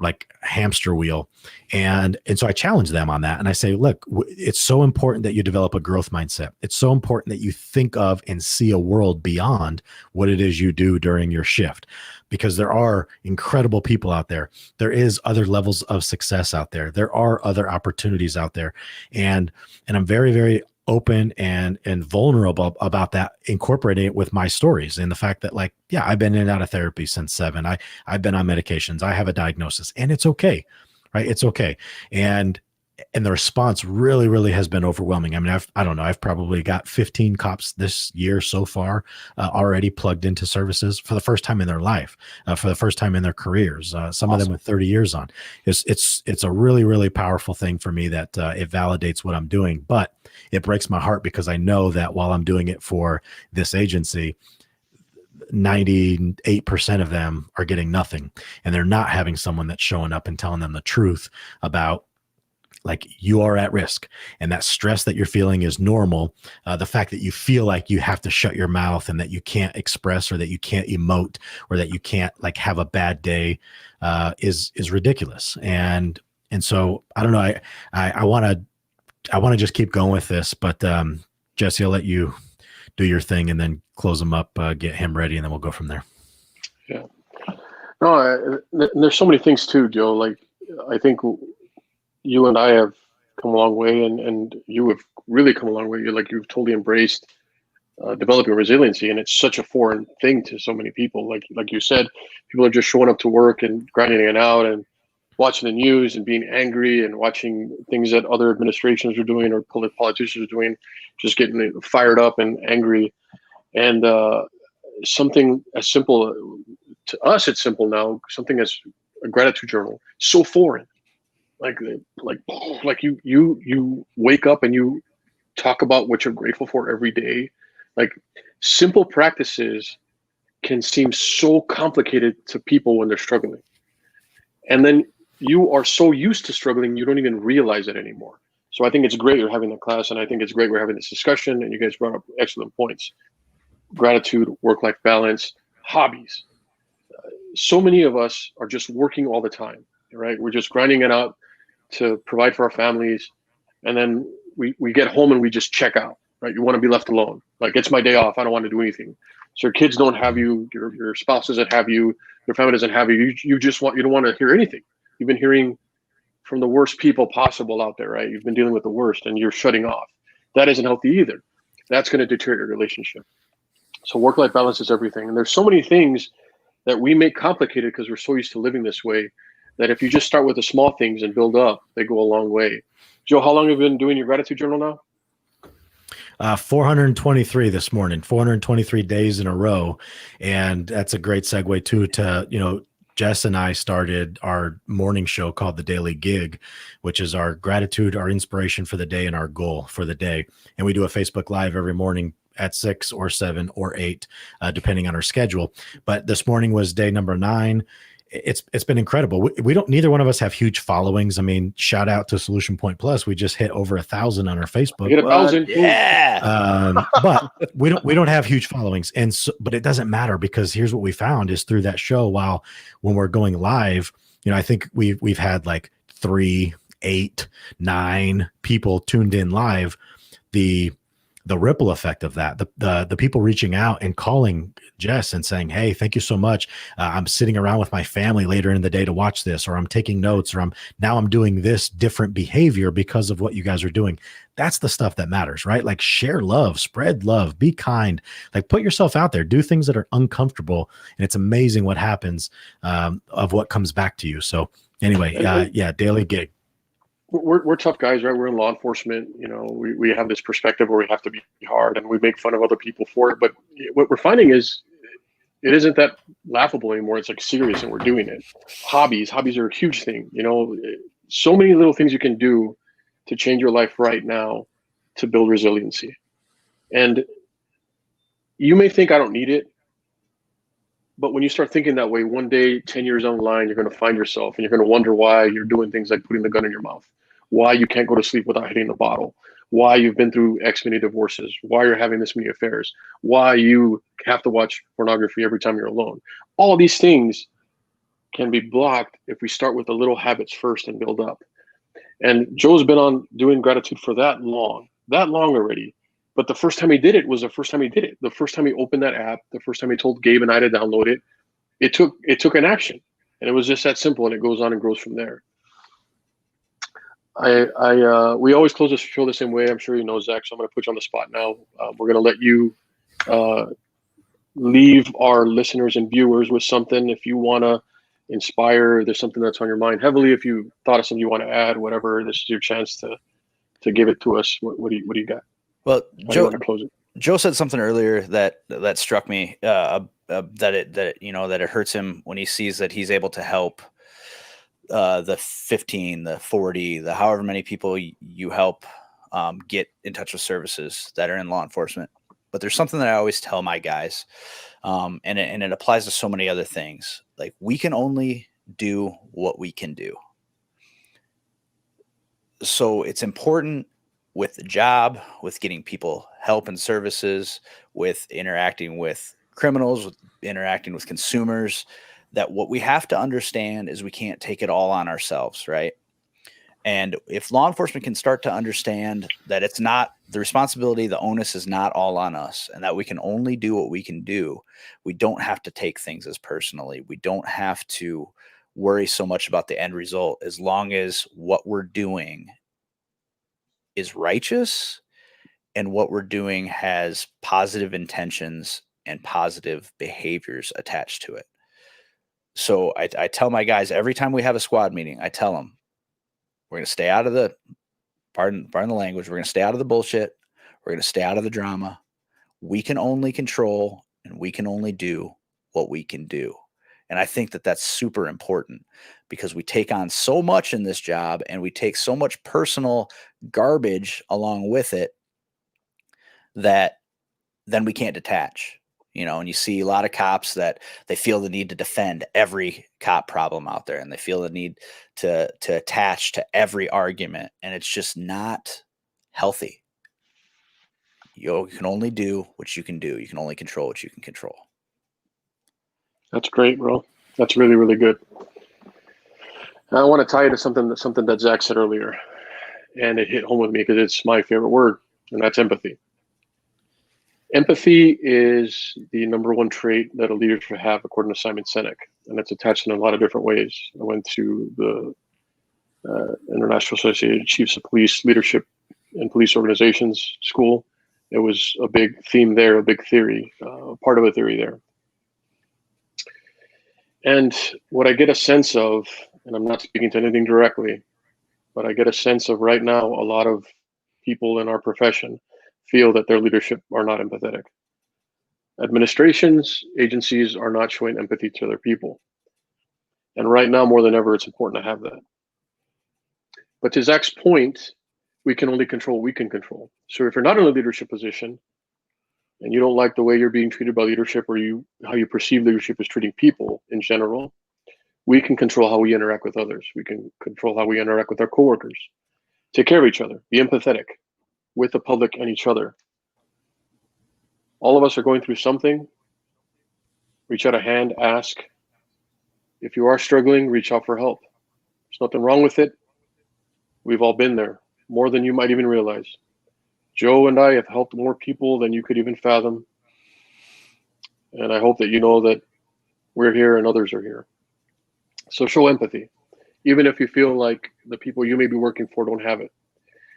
like, hamster wheel. And so I challenge them on that. And I say, look, it's so important that you develop a growth mindset. It's so important that you think of and see a world beyond what it is you do during your shift, because there are incredible people out there. There is other levels of success out there. There are other opportunities out there. And I'm very, very open and vulnerable about that, incorporating it with my stories and the fact that, like, yeah, I've been in and out of therapy since 7. I've been on medications. I have a diagnosis, and it's okay, right? It's okay. And and the response really, really has been overwhelming. I mean, I don't know, I've probably got 15 cops this year so far already plugged into services for the first time in their life, for the first time in their careers. Some of them with 30 years on. It's a really, really powerful thing for me that it validates what I'm doing, but it breaks my heart because I know that while I'm doing it for this agency, 98% of them are getting nothing, and they're not having someone that's showing up and telling them the truth about, like, you are at risk, and that stress that you're feeling is normal. The fact that you feel like you have to shut your mouth and that you can't express, or that you can't emote, or that you can't like have a bad day is ridiculous. And so I don't know. I want to just keep going with this, but Jesse, I'll let you do your thing and then close him up, get him ready, and then we'll go from there. Yeah. No, there's so many things too, Joe. Like, I think you and I have come a long way, and you have really come a long way. You've totally embraced developing resiliency, and it's such a foreign thing to so many people. Like you said, people are just showing up to work and grinding it out and watching the news and being angry and watching things that other administrations are doing or politicians are doing, just getting fired up and angry. And something as simple to us, it's simple now. Something as a gratitude journal, so foreign. Like you wake up and you talk about what you're grateful for every day. Like, simple practices can seem so complicated to people when they're struggling. And then you are so used to struggling, you don't even realize it anymore. So I think it's great you're having the class, and I think it's great we're having this discussion, and you guys brought up excellent points. Gratitude, work-life balance, hobbies. So many of us are just working all the time, right? We're just grinding it out to provide for our families, and then we get home and we just check out, right? You want to be left alone. Like, it's my day off, I don't want to do anything. So your kids don't have you, your spouse doesn't have you, your family doesn't have you. You don't want to hear anything. You've been hearing from the worst people possible out there, right? You've been dealing with the worst, and you're shutting off. That isn't healthy either. That's going to deteriorate your relationship. So work-life balance is everything. And there's so many things that we make complicated because we're so used to living this way, that if you just start with the small things and build up, they go a long way. Joe, how long have you been doing your gratitude journal now? 423 this morning, 423 days in a row. And that's a great segue too to, Jess and I started our morning show called The Daily Gig, which is our gratitude, our inspiration for the day, and our goal for the day. And we do a Facebook Live every morning at 6 or 7 or 8, depending on our schedule. But this morning was day number 9. It's been incredible. Neither one of us have huge followings. I mean, shout out to Solution Point Plus. We just hit over 1,000 on our Facebook. Hit 1,000. Yeah. But we don't have huge followings. And so, but it doesn't matter, because here's what we found is through that show, when we're going live, I think we've had like 3, 8, 9 people tuned in live. The ripple effect of that, the people reaching out and calling Jess and saying, hey, thank you so much. I'm sitting around with my family later in the day to watch this, or I'm taking notes, or I'm doing this different behavior because of what you guys are doing. That's the stuff that matters, right? Like, share love, spread love, be kind, like, put yourself out there, do things that are uncomfortable. And it's amazing what happens of what comes back to you. So anyway, Daily Gig. We're tough guys, right? We're in law enforcement. We have this perspective where we have to be hard, and we make fun of other people for it. But what we're finding is it isn't that laughable anymore. It's like serious, and we're doing it. Hobbies are a huge thing. So many little things you can do to change your life right now to build resiliency. And you may think I don't need it, but when you start thinking that way, one day, 10 years down the line, you're going to find yourself, and you're going to wonder why you're doing things like putting the gun in your mouth, why you can't go to sleep without hitting the bottle, why you've been through X many divorces, why you're having this many affairs, why you have to watch pornography every time you're alone. All of these things can be blocked if we start with the little habits first and build up. And Joe's been on doing gratitude for that long already. But the first time he did it was the first time he did it. The first time he opened that app, the first time he told Gabe and I to download it, it took an action. And it was just that simple, and it goes on and grows from there. We always close the show the same way. I'm sure you know, Zach, so I'm going to put you on the spot now. We're going to let you leave our listeners and viewers with something. If you want to inspire, there's something that's on your mind heavily, if you thought of something you want to add, whatever, this is your chance to give it to us. What do you got? Well, How do you want to close it? Joe said something earlier that struck me, that it hurts him when he sees that he's able to help the 15, the 40, the however many people you help get in touch with services that are in law enforcement. But there's something that I always tell my guys, and it applies to so many other things. Like, we can only do what we can do. So it's important with the job, with getting people help and services, with interacting with criminals, with interacting with consumers, that what we have to understand is we can't take it all on ourselves, right? And if law enforcement can start to understand that it's not the responsibility, the onus is not all on us, and that we can only do what we can do, we don't have to take things as personally. We don't have to worry so much about the end result, as long as what we're doing is righteous and what we're doing has positive intentions and positive behaviors attached to it. So I tell my guys every time we have a squad meeting, I tell them, we're going to stay out of the, pardon the language, we're going to stay out of the bullshit. We're going to stay out of the drama. We can only control and we can only do what we can do. And I think that that's super important, because we take on so much in this job and we take so much personal garbage along with it that then we can't detach. And you see a lot of cops that they feel the need to defend every cop problem out there, and they feel the need to attach to every argument, and it's just not healthy. You can only do what you can do. You can only control what you can control. That's great, bro. That's really, really good. I want to tie it to something that Zach said earlier, and it hit home with me because it's my favorite word, and that's empathy. Empathy is the number one trait that a leader should have, according to Simon Sinek, and it's attached in a lot of different ways. I went to the International Association of Chiefs of Police Leadership and Police Organizations School. It was a big theme there, a big theory, part of a theory there. And what I get a sense of, and I'm not speaking to anything directly, but I get a sense of right now, a lot of people in our profession feel that their leadership are not empathetic. Administrations, agencies are not showing empathy to their people. And right now, more than ever, it's important to have that. But to Zach's point, we can only control what we can control. So if you're not in a leadership position and you don't like the way you're being treated by leadership, or how you perceive leadership is treating people in general, we can control how we interact with others. We can control how we interact with our coworkers. Take care of each other. Be empathetic with the public and each other. All of us are going through something. Reach out a hand, ask. If you are struggling, reach out for help. There's nothing wrong with it. We've all been there, more than you might even realize. Joe and I have helped more people than you could even fathom. And I hope that you know that we're here and others are here. So show empathy, even if you feel like the people you may be working for don't have it.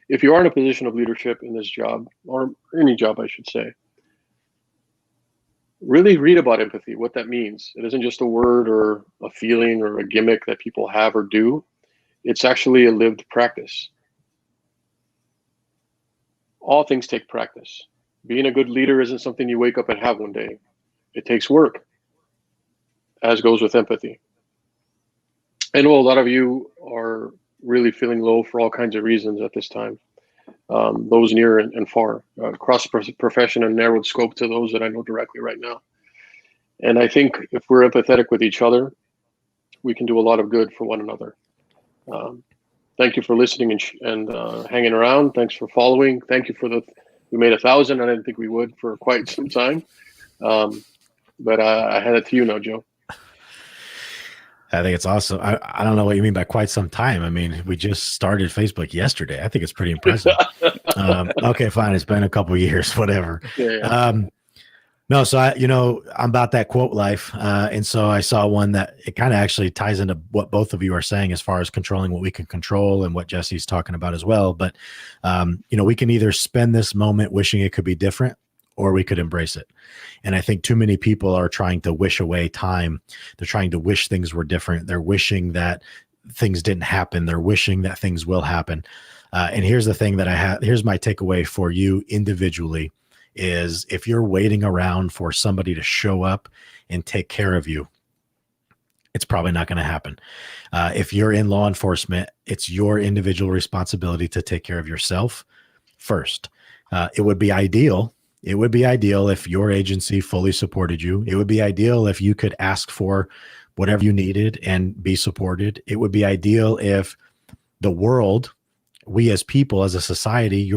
If you are in a position of leadership in this job, or any job, I should say, really read about empathy, what that means. It isn't just a word or a feeling or a gimmick that people have or do. It's actually a lived practice. All things take practice. Being a good leader isn't something you wake up and have one day. It takes work, as goes with empathy. I know a lot of you are really feeling low for all kinds of reasons at this time. Those near and far, across the profession, and narrowed scope to those that I know directly right now. And I think if we're empathetic with each other, we can do a lot of good for one another. Thank you for listening and hanging around. Thanks for following. Thank you we made 1,000. I didn't think we would for quite some time. But I had it to you now, Joe. I think it's awesome. I don't know what you mean by quite some time. I mean, we just started Facebook yesterday. I think it's pretty impressive. Okay, fine. It's been a couple of years, whatever. Yeah. No, so I'm about that quote life. And so I saw one that it kind of actually ties into what both of you are saying as far as controlling what we can control and what Jesse's talking about as well. But, we can either spend this moment wishing it could be different, or we could embrace it. And I think too many people are trying to wish away time. They're trying to wish things were different. They're wishing that things didn't happen. They're wishing that things will happen. And here's the thing that I have. Here's my takeaway for you individually is if you're waiting around for somebody to show up and take care of you, it's probably not going to happen. If you're in law enforcement, it's your individual responsibility to take care of yourself first. It would be ideal. It would be ideal if your agency fully supported you. It would be ideal if you could ask for whatever you needed and be supported. It would be ideal if the world, we as people, as a society,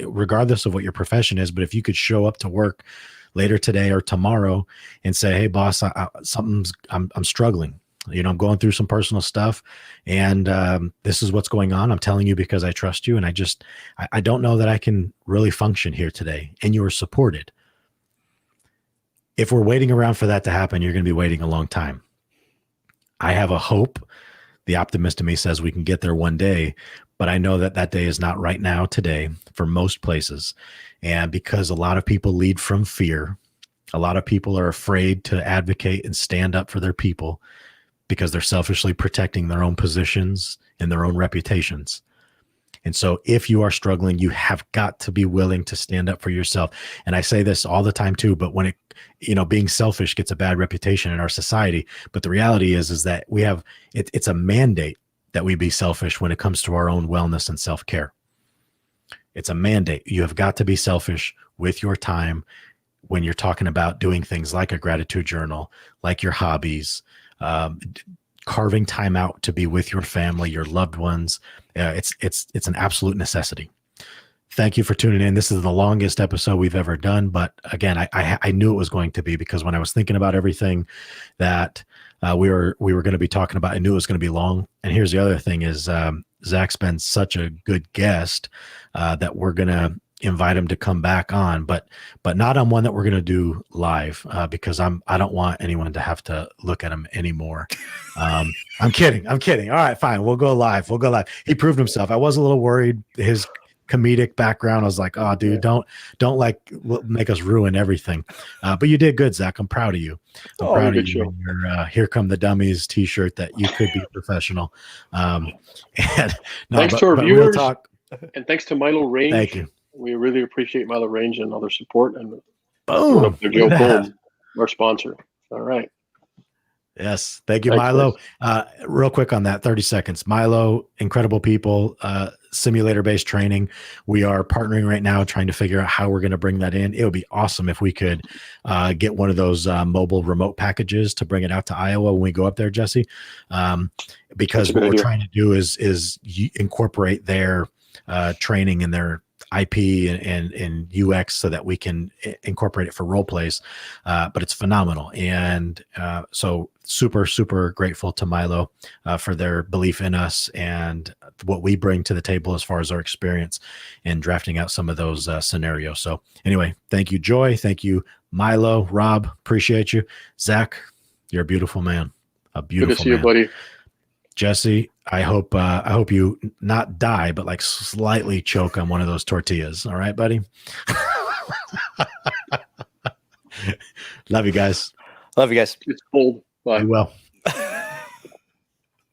regardless of what your profession is, but if you could show up to work later today or tomorrow and say, "Hey, boss, I'm struggling. I'm going through some personal stuff, and this is what's going on. I'm telling you because I trust you, and I don't know that I can really function here today." And you are supported. If we're waiting around for that to happen, you're going to be waiting a long time. I have a hope. The optimist in me says we can get there one day, but I know that that day is not right now today for most places. And because a lot of people lead from fear, a lot of people are afraid to advocate and stand up for their people because they're selfishly protecting their own positions and their own reputations. And so if you are struggling, you have got to be willing to stand up for yourself. And I say this all the time too, but when being selfish gets a bad reputation in our society, but the reality is that we have, it's a mandate that we be selfish when it comes to our own wellness and self-care. It's a mandate. You have got to be selfish with your time when you're talking about doing things like a gratitude journal, like your hobbies, carving time out to be with your family, your loved ones. It's an absolute necessity. Thank you for tuning in. This is the longest episode we've ever done, but again, I knew it was going to be, because when I was thinking about everything that we were going to be talking about, I knew it was going to be long. And here's the other thing is Zac's been such a good guest that we're going to invite him to come back on, but not on one that we're going to do live because I don't want anyone to have to look at him anymore. I'm kidding. All right, fine. We'll go live. He proved himself. I was a little worried. His comedic background, I was like, "Oh, dude, don't like make us ruin everything." But you did good, Zac. I'm proud of you. I'm proud of you. Your "Here Come the Dummies" T-shirt that you could be professional. Thanks to our viewers, and thanks to Milo Range. Thank you. We really appreciate Milo Range and all their support. And boom, Joe Cole, our sponsor. All right. Yes. Thank you, Milo. Real quick on that, 30 seconds. Milo, incredible people, simulator-based training. We are partnering right now, trying to figure out how we're going to bring that in. It would be awesome if we could get one of those mobile remote packages to bring it out to Iowa when we go up there, Jesse. Because what we're trying to do is incorporate their training and their IP and UX so that we can incorporate it for role plays, but it's phenomenal. And so super, super grateful to Milo for their belief in us and what we bring to the table as far as our experience in drafting out some of those scenarios. So anyway, thank you, Joy. Thank you, Milo, Rob. Appreciate you. Zac, you're a beautiful man. A beautiful Good to see you, buddy. Jesse, I hope you not die, but like slightly choke on one of those tortillas. All right, buddy. Love you guys. Love you guys. It's cold. Bye. Be well.